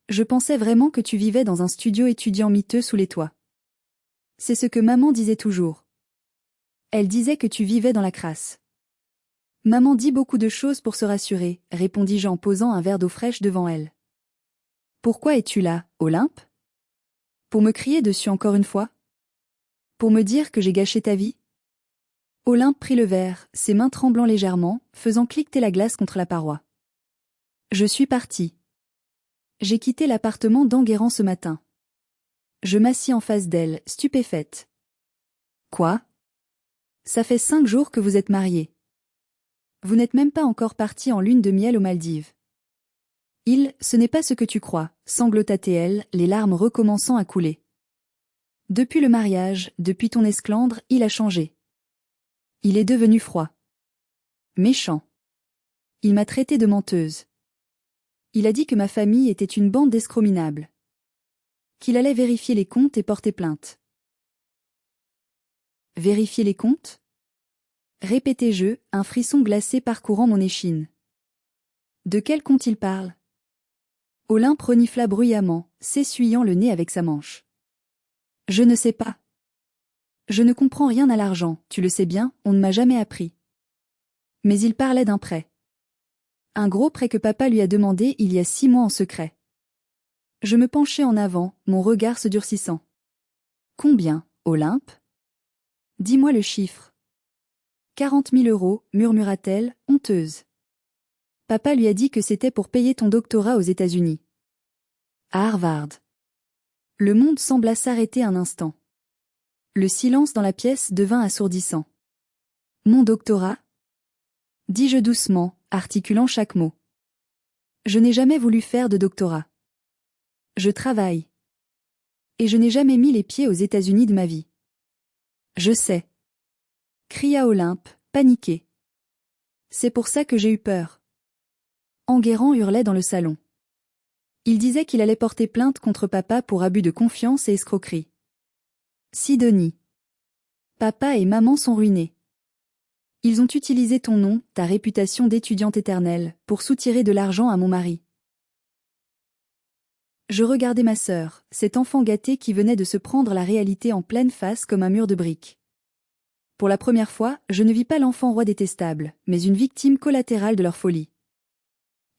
Je pensais vraiment que tu vivais dans un studio étudiant miteux sous les toits. C'est ce que maman disait toujours. Elle disait que tu vivais dans la crasse. Maman dit beaucoup de choses pour se rassurer, répondis-je en posant un verre d'eau fraîche devant elle. Pourquoi es-tu là, Olympe? Pour me crier dessus encore une fois? Pour me dire que j'ai gâché ta vie? Olympe prit le verre, ses mains tremblant légèrement, faisant cliqueter la glace contre la paroi. Je suis partie. J'ai quitté l'appartement d'Enguerrand ce matin. Je m'assis en face d'elle, stupéfaite. Quoi? Ça fait 5 jours que vous êtes mariés. Vous n'êtes même pas encore partis en lune de miel aux Maldives. Ce n'est pas ce que tu crois, sanglota-t-elle, les larmes recommençant à couler. Depuis le mariage, depuis ton esclandre, il a changé. Il est devenu froid. Méchant. Il m'a traité de menteuse. Il a dit que ma famille était une bande d'escrocs minables. Qu'il allait vérifier les comptes et porter plainte. Vérifier les comptes? Répétai-je, un frisson glacé parcourant mon échine. De quel compte il parle? Olympe renifla bruyamment, s'essuyant le nez avec sa manche. Je ne sais pas. Je ne comprends rien à l'argent, tu le sais bien, on ne m'a jamais appris. Mais il parlait d'un prêt. Un gros prêt que papa lui a demandé il y a 6 mois en secret. Je me penchai en avant, mon regard se durcissant. Combien, Olympe? Dis-moi le chiffre. 40 000 €, murmura-t-elle, honteuse. Papa lui a dit que c'était pour payer ton doctorat aux États-Unis. À Harvard. Le monde sembla s'arrêter un instant. Le silence dans la pièce devint assourdissant. Mon doctorat? Dis-je doucement, articulant chaque mot. Je n'ai jamais voulu faire de doctorat. Je travaille. Et je n'ai jamais mis les pieds aux États-Unis de ma vie. Je sais. Cria Olympe, paniquée. C'est pour ça que j'ai eu peur. Enguerrand hurlait dans le salon. Il disait qu'il allait porter plainte contre papa pour abus de confiance et escroquerie. Sidonie. Papa et maman sont ruinés. Ils ont utilisé ton nom, ta réputation d'étudiante éternelle, pour soutirer de l'argent à mon mari. Je regardais ma sœur, cet enfant gâté qui venait de se prendre la réalité en pleine face comme un mur de briques. Pour la première fois, je ne vis pas l'enfant roi détestable, mais une victime collatérale de leur folie.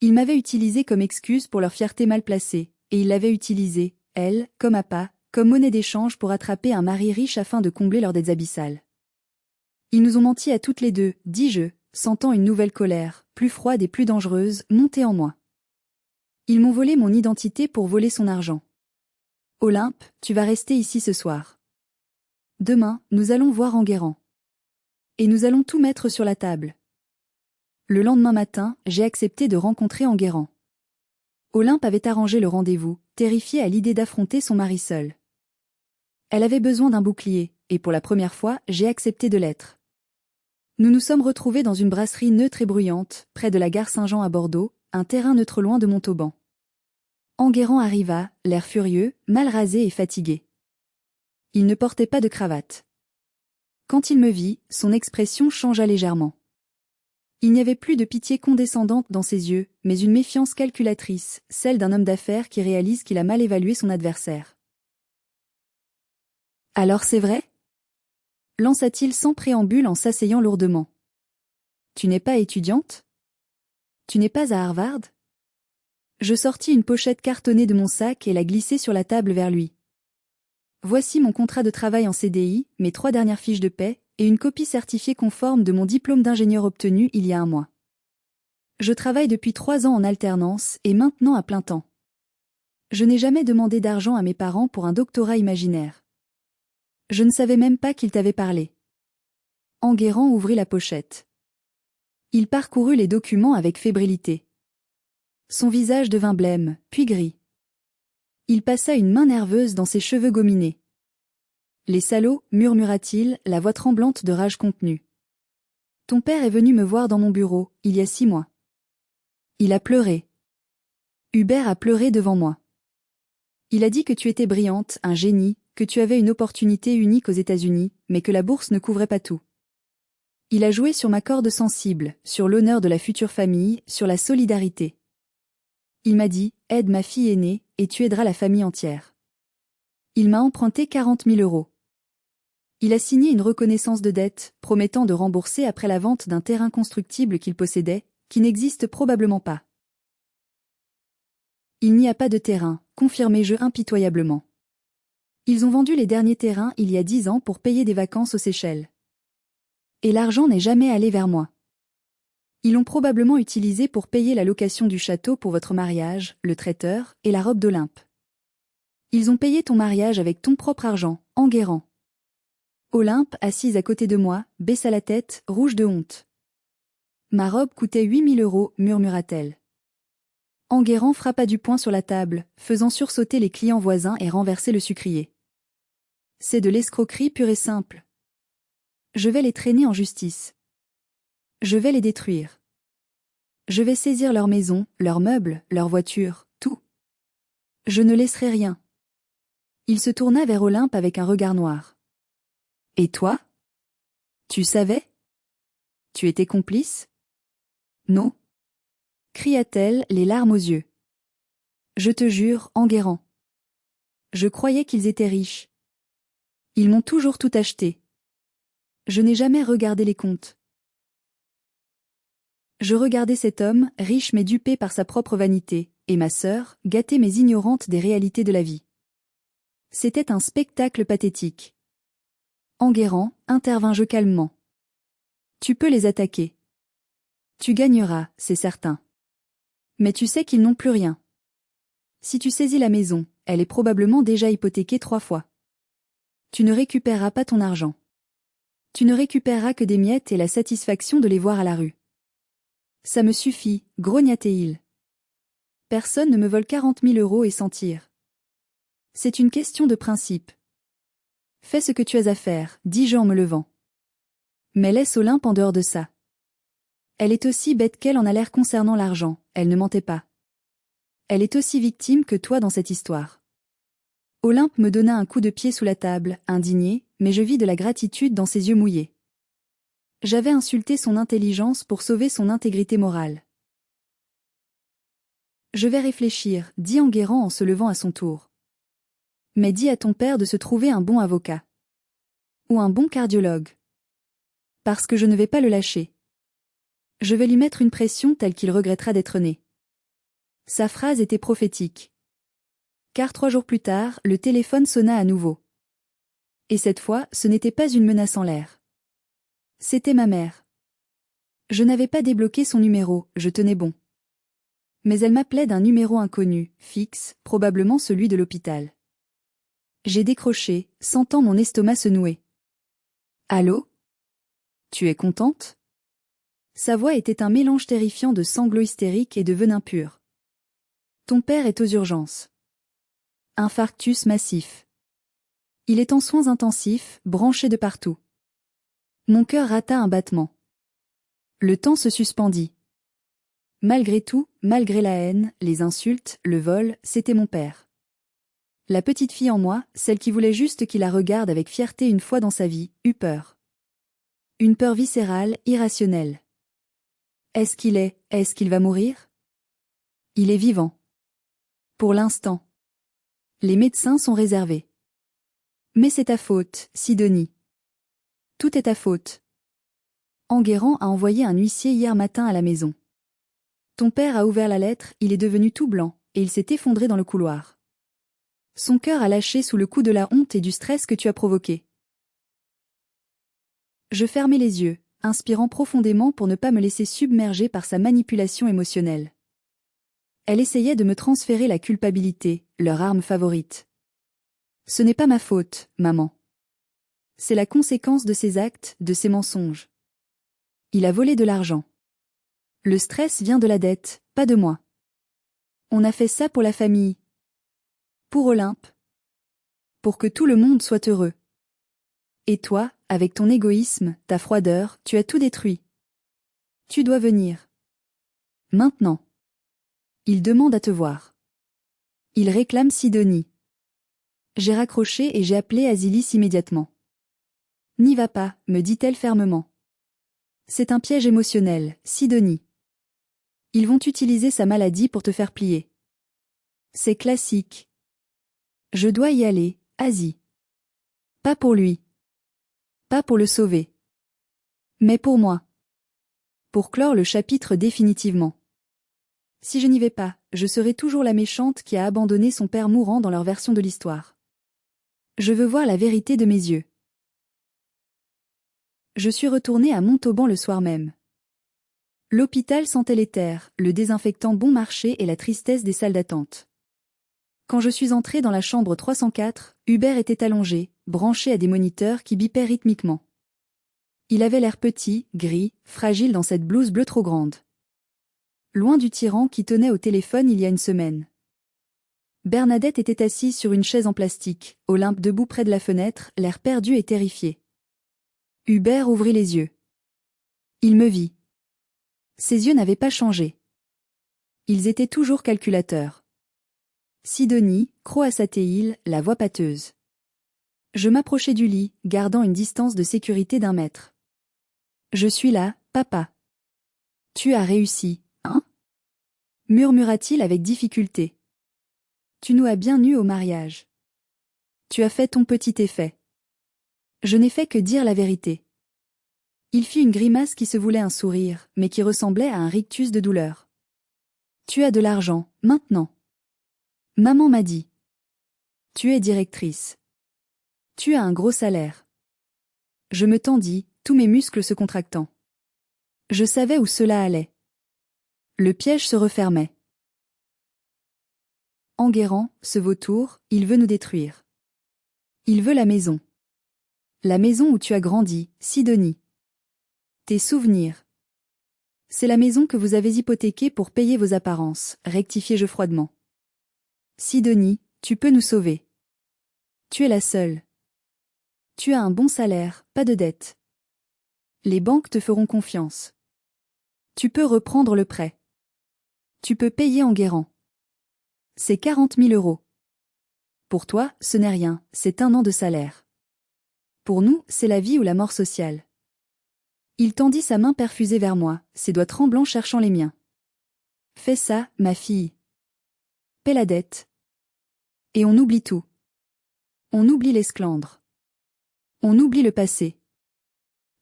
Ils m'avaient utilisé comme excuse pour leur fierté mal placée, et ils l'avaient utilisée, elle, comme appât, comme monnaie d'échange pour attraper un mari riche afin de combler leurs dettes abyssales. Ils nous ont menti à toutes les deux, dis-je, sentant une nouvelle colère, plus froide et plus dangereuse, monter en moi. Ils m'ont volé mon identité pour voler son argent. Olympe, tu vas rester ici ce soir. Demain, nous allons voir Enguerrand. Et nous allons tout mettre sur la table. Le lendemain matin, j'ai accepté de rencontrer Enguerrand. Olympe avait arrangé le rendez-vous, terrifiée à l'idée d'affronter son mari seul. Elle avait besoin d'un bouclier, et pour la première fois, j'ai accepté de l'être. Nous nous sommes retrouvés dans une brasserie neutre et bruyante, près de la gare Saint-Jean à Bordeaux, un terrain neutre loin de Montauban. Enguerrand arriva, l'air furieux, mal rasé et fatigué. Il ne portait pas de cravate. Quand il me vit, son expression changea légèrement. Il n'y avait plus de pitié condescendante dans ses yeux, mais une méfiance calculatrice, celle d'un homme d'affaires qui réalise qu'il a mal évalué son adversaire. « Alors c'est vrai ?» lança-t-il sans préambule en s'asseyant lourdement. « Tu n'es pas étudiante ? Tu n'es pas à Harvard ?» Je sortis une pochette cartonnée de mon sac et la glissai sur la table vers lui. « Voici mon contrat de travail en CDI, mes 3 dernières fiches de paie, et une copie certifiée conforme de mon diplôme d'ingénieur obtenu il y a 1 mois. Je travaille depuis 3 ans en alternance et maintenant à plein temps. Je n'ai jamais demandé d'argent à mes parents pour un doctorat imaginaire. Je ne savais même pas qu'il t'avait parlé. » Enguerrand ouvrit la pochette. Il parcourut les documents avec fébrilité. Son visage devint blême, puis gris. Il passa une main nerveuse dans ses cheveux gominés. « Les salauds, murmura-t-il, la voix tremblante de rage contenue. Ton père est venu me voir dans mon bureau, il y a 6 mois. Il a pleuré. Hubert a pleuré devant moi. Il a dit que tu étais brillante, un génie, que tu avais une opportunité unique aux États-Unis, mais que la bourse ne couvrait pas tout. Il a joué sur ma corde sensible, sur l'honneur de la future famille, sur la solidarité. Il m'a dit, aide ma fille aînée, et tu aideras la famille entière. Il m'a emprunté 40 000 €. Il a signé une reconnaissance de dette, promettant de rembourser après la vente d'un terrain constructible qu'il possédait, qui n'existe probablement pas. Il n'y a pas de terrain, confirmai-je impitoyablement. Ils ont vendu les derniers terrains il y a 10 ans pour payer des vacances aux Seychelles. Et l'argent n'est jamais allé vers moi. Ils l'ont probablement utilisé pour payer la location du château pour votre mariage, le traiteur, et la robe d'Olympe. Ils ont payé ton mariage avec ton propre argent, Enguerrand. Olympe, assise à côté de moi, baissa la tête, rouge de honte. Ma robe coûtait 8 000 €, murmura-t-elle. Enguerrand frappa du poing sur la table, faisant sursauter les clients voisins et renverser le sucrier. C'est de l'escroquerie pure et simple. Je vais les traîner en justice. Je vais les détruire. Je vais saisir leurs maisons, leurs meubles, leurs voitures, tout. Je ne laisserai rien. Il se tourna vers Olympe avec un regard noir. Et toi? Tu savais? Tu étais complice? Non? Cria-t-elle, les larmes aux yeux. Je te jure, Enguerrand. Je croyais qu'ils étaient riches. Ils m'ont toujours tout acheté. Je n'ai jamais regardé les comptes. Je regardais cet homme, riche mais dupé par sa propre vanité, et ma sœur, gâtée mais ignorante des réalités de la vie. C'était un spectacle pathétique. Enguerrand, intervins-je calmement. Tu peux les attaquer. Tu gagneras, c'est certain. Mais tu sais qu'ils n'ont plus rien. Si tu saisis la maison, elle est probablement déjà hypothéquée 3 fois. Tu ne récupéreras pas ton argent. Tu ne récupéreras que des miettes et la satisfaction de les voir à la rue. Ça me suffit, grogna-t-il. Personne ne me vole 40 000 € et sans tir. C'est une question de principe. Fais ce que tu as à faire, dis-je en me levant. Mais laisse Olympe en dehors de ça. Elle est aussi bête qu'elle en a l'air concernant l'argent, elle ne mentait pas. Elle est aussi victime que toi dans cette histoire. Olympe me donna un coup de pied sous la table, indigné, mais je vis de la gratitude dans ses yeux mouillés. J'avais insulté son intelligence pour sauver son intégrité morale. Je vais réfléchir, dit Enguerrand en se levant à son tour. Mais dis à ton père de se trouver un bon avocat. Ou un bon cardiologue. Parce que je ne vais pas le lâcher. Je vais lui mettre une pression telle qu'il regrettera d'être né. Sa phrase était prophétique. Car 3 jours plus tard, le téléphone sonna à nouveau. Et cette fois, ce n'était pas une menace en l'air. C'était ma mère. Je n'avais pas débloqué son numéro, je tenais bon. Mais elle m'appelait d'un numéro inconnu, fixe, probablement celui de l'hôpital. J'ai décroché, sentant mon estomac se nouer. Allô? Tu es contente? Sa voix était un mélange terrifiant de sanglots hystériques et de venin pur. Ton père est aux urgences. Infarctus massif. Il est en soins intensifs, branché de partout. Mon cœur rata un battement. Le temps se suspendit. Malgré tout, malgré la haine, les insultes, le vol, c'était mon père. La petite fille en moi, celle qui voulait juste qu'il la regarde avec fierté une fois dans sa vie, eut peur. Une peur viscérale, irrationnelle. Est-ce qu'il va mourir? Il est vivant. Pour l'instant. Les médecins sont réservés. Mais c'est ta faute, Sidonie. Tout est ta faute. Enguerrand a envoyé un huissier hier matin à la maison. Ton père a ouvert la lettre, il est devenu tout blanc, et il s'est effondré dans le couloir. Son cœur a lâché sous le coup de la honte et du stress que tu as provoqué. Je fermai les yeux, inspirant profondément pour ne pas me laisser submerger par sa manipulation émotionnelle. Elle essayait de me transférer la culpabilité, leur arme favorite. Ce n'est pas ma faute, maman. C'est la conséquence de ses actes, de ses mensonges. Il a volé de l'argent. Le stress vient de la dette, pas de moi. On a fait ça pour la famille. Pour Olympe. Pour que tout le monde soit heureux. Et toi, avec ton égoïsme, ta froideur, tu as tout détruit. Tu dois venir. Maintenant. Il demande à te voir. Il réclame Sidonie. J'ai raccroché et j'ai appelé Asilis immédiatement. N'y va pas, me dit-elle fermement. C'est un piège émotionnel, Sidonie. Ils vont utiliser sa maladie pour te faire plier. C'est classique. Je dois y aller, Asie. Pas pour lui. Pas pour le sauver. Mais pour moi. Pour clore le chapitre définitivement. Si je n'y vais pas, je serai toujours la méchante qui a abandonné son père mourant dans leur version de l'histoire. Je veux voir la vérité de mes yeux. Je suis retournée à Montauban le soir même. L'hôpital sentait l'éther, le désinfectant bon marché et la tristesse des salles d'attente. Quand je suis entrée dans la chambre 304, Hubert était allongé, branché à des moniteurs qui bipaient rythmiquement. Il avait l'air petit, gris, fragile dans cette blouse bleue trop grande. Loin du tyran qui tenait au téléphone il y a une semaine. Bernadette était assise sur une chaise en plastique, Olympe debout près de la fenêtre, l'air perdu et terrifié. Hubert ouvrit les yeux. Il me vit. Ses yeux n'avaient pas changé. Ils étaient toujours calculateurs. Sidonie, Croassatéil, la voix pâteuse. Je m'approchai du lit, gardant une distance de sécurité d'1 mètre. Je suis là, papa. Tu as réussi, hein? Murmura-t-il avec difficulté. Tu nous as bien eus au mariage. Tu as fait ton petit effet. Je n'ai fait que dire la vérité. Il fit une grimace qui se voulait un sourire, mais qui ressemblait à un rictus de douleur. Tu as de l'argent, maintenant. Maman m'a dit. Tu es directrice. Tu as un gros salaire. Je me tendis, tous mes muscles se contractant. Je savais où cela allait. Le piège se refermait. Enguerrand, ce vautour, il veut nous détruire. Il veut la maison. La maison où tu as grandi, Sidonie. Tes souvenirs. C'est la maison que vous avez hypothéquée pour payer vos apparences, rectifiai-je froidement. Sidonie, tu peux nous sauver. Tu es la seule. Tu as un bon salaire, pas de dette. Les banques te feront confiance. Tu peux reprendre le prêt. Tu peux payer Enguerrand. C'est 40 000 €. Pour toi, ce n'est rien, c'est 1 an de salaire. Pour nous, c'est la vie ou la mort sociale. Il tendit sa main perfusée vers moi, ses doigts tremblants cherchant les miens. Fais ça, ma fille. Paie la dette. Et on oublie tout. On oublie l'esclandre. On oublie le passé.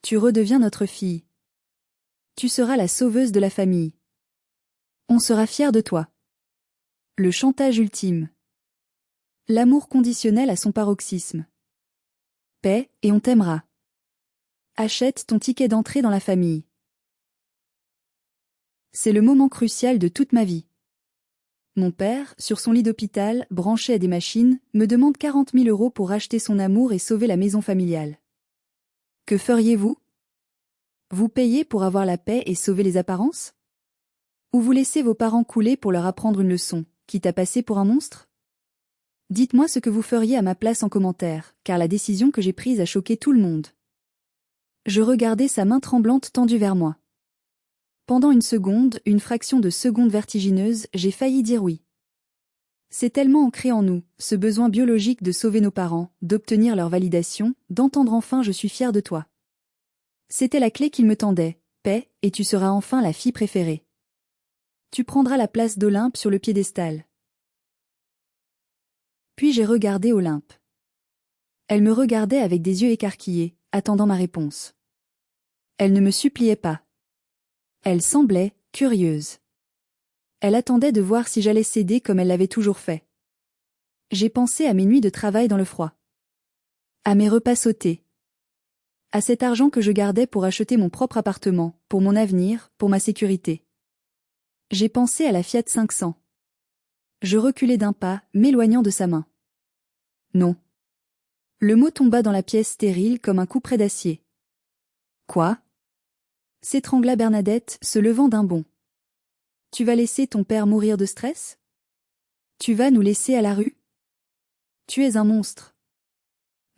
Tu redeviens notre fille. Tu seras la sauveuse de la famille. On sera fiers de toi. Le chantage ultime. L'amour conditionnel à son paroxysme. Paie, et on t'aimera. Achète ton ticket d'entrée dans la famille. C'est le moment crucial de toute ma vie. Mon père, sur son lit d'hôpital, branché à des machines, me demande 40 000 € pour racheter son amour et sauver la maison familiale. Que feriez-vous? Vous payez pour avoir la paix et sauver les apparences? Ou vous laissez vos parents couler pour leur apprendre une leçon, quitte à passer pour un monstre? Dites-moi ce que vous feriez à ma place en commentaire, car la décision que j'ai prise a choqué tout le monde. Je regardais sa main tremblante tendue vers moi. Pendant une seconde, une fraction de seconde vertigineuse, j'ai failli dire oui. C'est tellement ancré en nous, ce besoin biologique de sauver nos parents, d'obtenir leur validation, d'entendre enfin « je suis fier de toi ». C'était la clé qu'il me tendait, paix, et tu seras enfin la fille préférée. Tu prendras la place d'Olympe sur le piédestal. Puis j'ai regardé Olympe. Elle me regardait avec des yeux écarquillés, attendant ma réponse. Elle ne me suppliait pas. Elle semblait curieuse. Elle attendait de voir si j'allais céder comme elle l'avait toujours fait. J'ai pensé à mes nuits de travail dans le froid. À mes repas sautés. À cet argent que je gardais pour acheter mon propre appartement, pour mon avenir, pour ma sécurité. J'ai pensé à la Fiat 500. Je reculai d'1 pas, m'éloignant de sa main. Non. Le mot tomba dans la pièce stérile comme un couperet d'acier. Quoi? S'étrangla Bernadette, se levant d'un bond. Tu vas laisser ton père mourir de stress? Tu vas nous laisser à la rue? Tu es un monstre.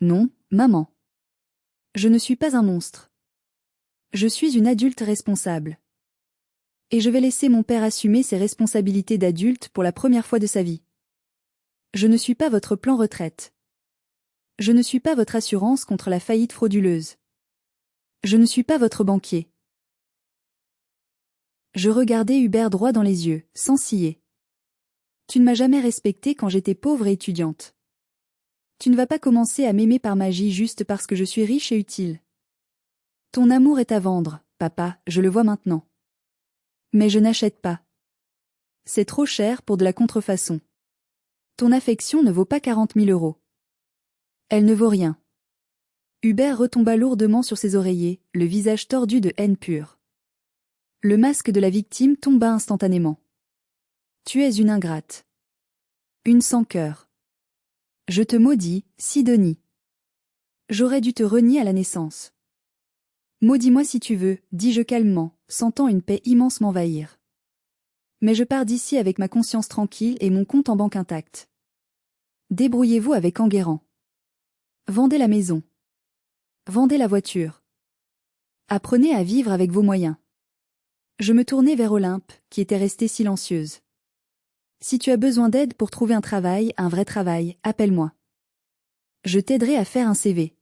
Non, maman. Je ne suis pas un monstre. Je suis une adulte responsable. Et je vais laisser mon père assumer ses responsabilités d'adulte pour la première fois de sa vie. Je ne suis pas votre plan retraite. Je ne suis pas votre assurance contre la faillite frauduleuse. Je ne suis pas votre banquier. Je regardai Hubert droit dans les yeux, sans ciller. Tu ne m'as jamais respectée quand j'étais pauvre et étudiante. Tu ne vas pas commencer à m'aimer par magie juste parce que je suis riche et utile. Ton amour est à vendre, papa, je le vois maintenant. Mais je n'achète pas. C'est trop cher pour de la contrefaçon. Ton affection ne vaut pas 40 000 €. Elle ne vaut rien. Hubert retomba lourdement sur ses oreillers, le visage tordu de haine pure. Le masque de la victime tomba instantanément. Tu es une ingrate. Une sans cœur. Je te maudis, Sidonie. J'aurais dû te renier à la naissance. Maudis-moi si tu veux, dis-je calmement, sentant une paix immense m'envahir. Mais je pars d'ici avec ma conscience tranquille et mon compte en banque intact. Débrouillez-vous avec Enguerrand. Vendez la maison. Vendez la voiture. Apprenez à vivre avec vos moyens. Je me tournai vers Olympe, qui était restée silencieuse. Si tu as besoin d'aide pour trouver un vrai travail, appelle-moi. Je t'aiderai à faire un CV.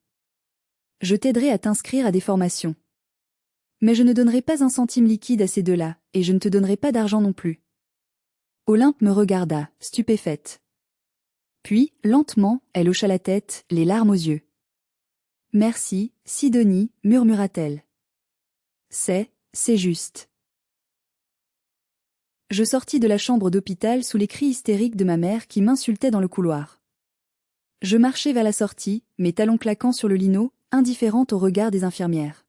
Je t'aiderai à t'inscrire à des formations. Mais je ne donnerai pas un centime liquide à ces deux-là, et je ne te donnerai pas d'argent non plus. Olympe me regarda, stupéfaite. Puis, lentement, elle hocha la tête, les larmes aux yeux. Merci, Sidonie, murmura-t-elle. C'est juste. Je sortis de la chambre d'hôpital sous les cris hystériques de ma mère qui m'insultait dans le couloir. Je marchai vers la sortie, mes talons claquant sur le lino, indifférente au regard des infirmières.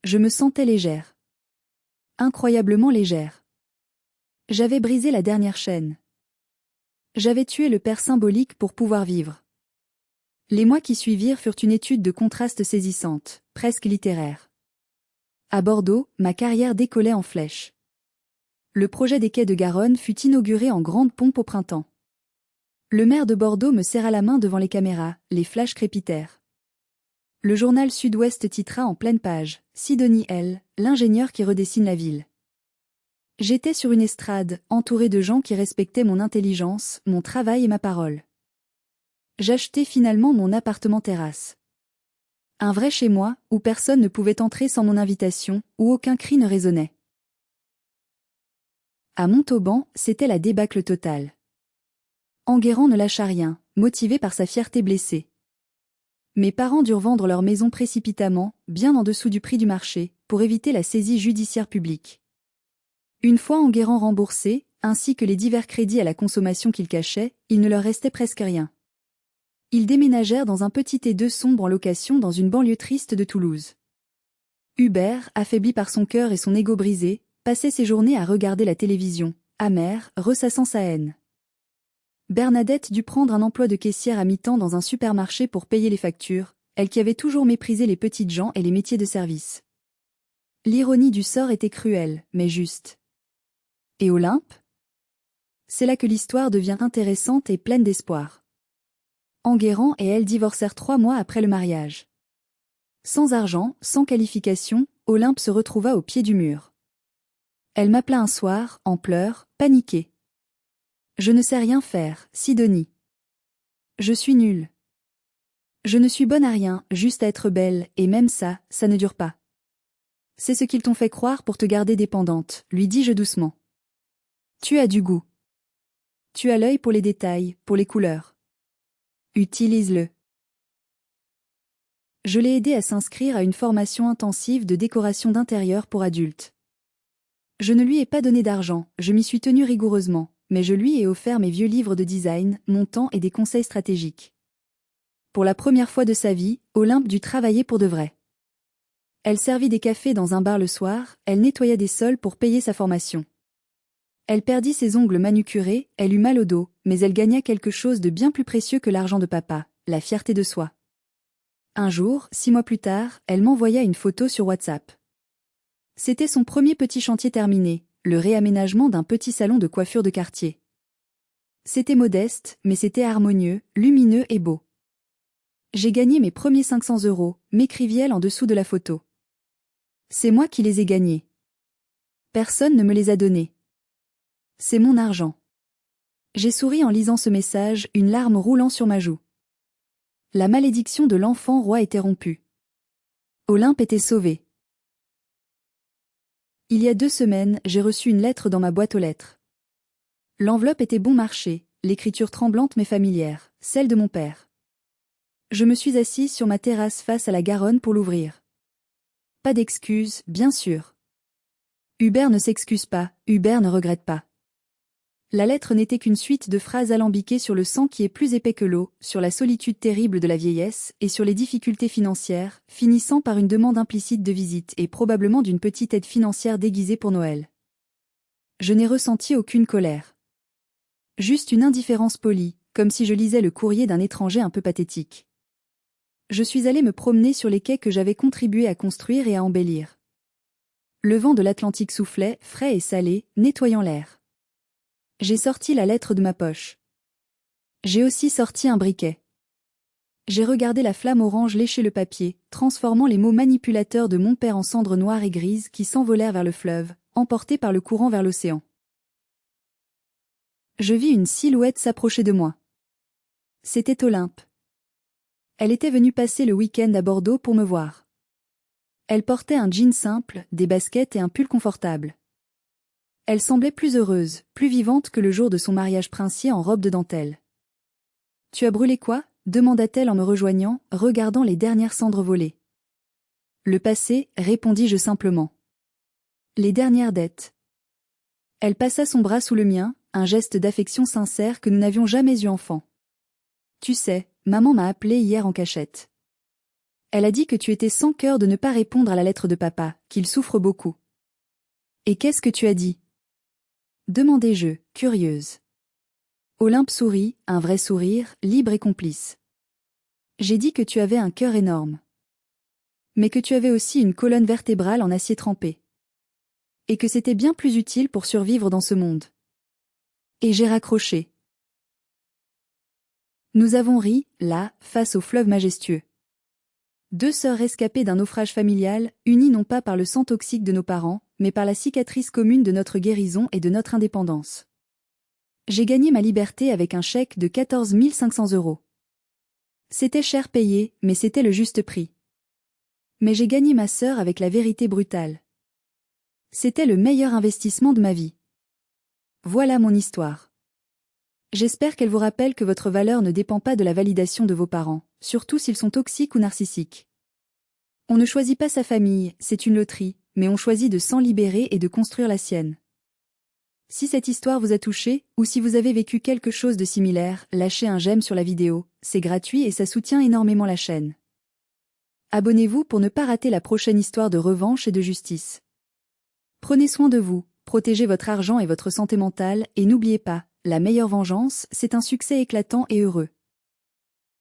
Je me sentais légère. Incroyablement légère. J'avais brisé la dernière chaîne. J'avais tué le père symbolique pour pouvoir vivre. Les mois qui suivirent furent une étude de contraste saisissante, presque littéraire. À Bordeaux, ma carrière décollait en flèche. Le projet des quais de Garonne fut inauguré en grande pompe au printemps. Le maire de Bordeaux me serra la main devant les caméras, les flashs crépitèrent. Le journal Sud-Ouest titra en pleine page, Sidonie L., l'ingénieur qui redessine la ville. J'étais sur une estrade, entourée de gens qui respectaient mon intelligence, mon travail et ma parole. J'achetai finalement mon appartement-terrasse. Un vrai chez moi, où personne ne pouvait entrer sans mon invitation, où aucun cri ne résonnait. À Montauban, c'était la débâcle totale. Enguerrand ne lâcha rien, motivé par sa fierté blessée. Mes parents durent vendre leur maison précipitamment, bien en dessous du prix du marché, pour éviter la saisie judiciaire publique. Une fois Enguerrand remboursé, ainsi que les divers crédits à la consommation qu'il cachait, il ne leur restait presque rien. Ils déménagèrent dans un petit T2 sombre en location dans une banlieue triste de Toulouse. Hubert, affaibli par son cœur et son ego brisé, passait ses journées à regarder la télévision, amer, ressassant sa haine. Bernadette dut prendre un emploi de caissière à mi-temps dans un supermarché pour payer les factures, elle qui avait toujours méprisé les petites gens et les métiers de service. L'ironie du sort était cruelle, mais juste. Et Olympe ? C'est là que l'histoire devient intéressante et pleine d'espoir. Enguerrand et elle divorcèrent 3 mois après le mariage. Sans argent, sans qualification, Olympe se retrouva au pied du mur. Elle m'appela un soir, en pleurs, paniquée. Je ne sais rien faire, Sidonie. Je suis nulle. Je ne suis bonne à rien, juste à être belle, et même ça, ça ne dure pas. C'est ce qu'ils t'ont fait croire pour te garder dépendante, lui dis-je doucement. Tu as du goût. Tu as l'œil pour les détails, pour les couleurs. Utilise-le. Je l'ai aidé à s'inscrire à une formation intensive de décoration d'intérieur pour adultes. Je ne lui ai pas donné d'argent, je m'y suis tenue rigoureusement, mais je lui ai offert mes vieux livres de design, mon temps et des conseils stratégiques. Pour la première fois de sa vie, Olympe dut travailler pour de vrai. Elle servit des cafés dans un bar le soir, elle nettoya des sols pour payer sa formation. Elle perdit ses ongles manucurés, elle eut mal au dos, mais elle gagna quelque chose de bien plus précieux que l'argent de papa, la fierté de soi. Un jour, 6 mois plus tard, elle m'envoya une photo sur WhatsApp. C'était son premier petit chantier terminé, le réaménagement d'un petit salon de coiffure de quartier. C'était modeste, mais c'était harmonieux, lumineux et beau. J'ai gagné mes premiers 500 €, m'écrivit-elle en dessous de la photo. C'est moi qui les ai gagnés. Personne ne me les a donnés. C'est mon argent. J'ai souri en lisant ce message, une larme roulant sur ma joue. La malédiction de l'enfant roi était rompue. Olympe était sauvée. Il y a 2 semaines, j'ai reçu une lettre dans ma boîte aux lettres. L'enveloppe était bon marché, l'écriture tremblante mais familière, celle de mon père. Je me suis assise sur ma terrasse face à la Garonne pour l'ouvrir. Pas d'excuses, bien sûr. Hubert ne s'excuse pas, Hubert ne regrette pas. La lettre n'était qu'une suite de phrases alambiquées sur le sang qui est plus épais que l'eau, sur la solitude terrible de la vieillesse et sur les difficultés financières, finissant par une demande implicite de visite et probablement d'une petite aide financière déguisée pour Noël. Je n'ai ressenti aucune colère. Juste une indifférence polie, comme si je lisais le courrier d'un étranger un peu pathétique. Je suis allée me promener sur les quais que j'avais contribué à construire et à embellir. Le vent de l'Atlantique soufflait, frais et salé, nettoyant l'air. J'ai sorti la lettre de ma poche. J'ai aussi sorti un briquet. J'ai regardé la flamme orange lécher le papier, transformant les mots manipulateurs de mon père en cendres noires et grises qui s'envolèrent vers le fleuve, emportés par le courant vers l'océan. Je vis une silhouette s'approcher de moi. C'était Olympe. Elle était venue passer le week-end à Bordeaux pour me voir. Elle portait un jean simple, des baskets et un pull confortable. Elle semblait plus heureuse, plus vivante que le jour de son mariage princier en robe de dentelle. « Tu as brûlé quoi ?» demanda-t-elle en me rejoignant, regardant les dernières cendres voler. « Le passé » répondis-je simplement. « Les dernières dettes. » Elle passa son bras sous le mien, un geste d'affection sincère que nous n'avions jamais eu enfant. « Tu sais, maman m'a appelé hier en cachette. Elle a dit que tu étais sans cœur de ne pas répondre à la lettre de papa, qu'il souffre beaucoup. »« Et qu'est-ce que tu as dit ?» demandai-je, curieuse. Olympe sourit, un vrai sourire, libre et complice. « J'ai dit que tu avais un cœur énorme. Mais que tu avais aussi une colonne vertébrale en acier trempé. Et que c'était bien plus utile pour survivre dans ce monde. » Et j'ai raccroché. Nous avons ri, là, face au fleuve majestueux. Deux sœurs rescapées d'un naufrage familial, unies non pas par le sang toxique de nos parents, mais par la cicatrice commune de notre guérison et de notre indépendance. J'ai gagné ma liberté avec un chèque de 14 500 €. C'était cher payé, mais c'était le juste prix. Mais j'ai gagné ma sœur avec la vérité brutale. C'était le meilleur investissement de ma vie. Voilà mon histoire. J'espère qu'elle vous rappelle que votre valeur ne dépend pas de la validation de vos parents, surtout s'ils sont toxiques ou narcissiques. On ne choisit pas sa famille, c'est une loterie, mais on choisit de s'en libérer et de construire la sienne. Si cette histoire vous a touché, ou si vous avez vécu quelque chose de similaire, lâchez un j'aime sur la vidéo, c'est gratuit et ça soutient énormément la chaîne. Abonnez-vous pour ne pas rater la prochaine histoire de revanche et de justice. Prenez soin de vous, protégez votre argent et votre santé mentale, et n'oubliez pas, la meilleure vengeance, c'est un succès éclatant et heureux.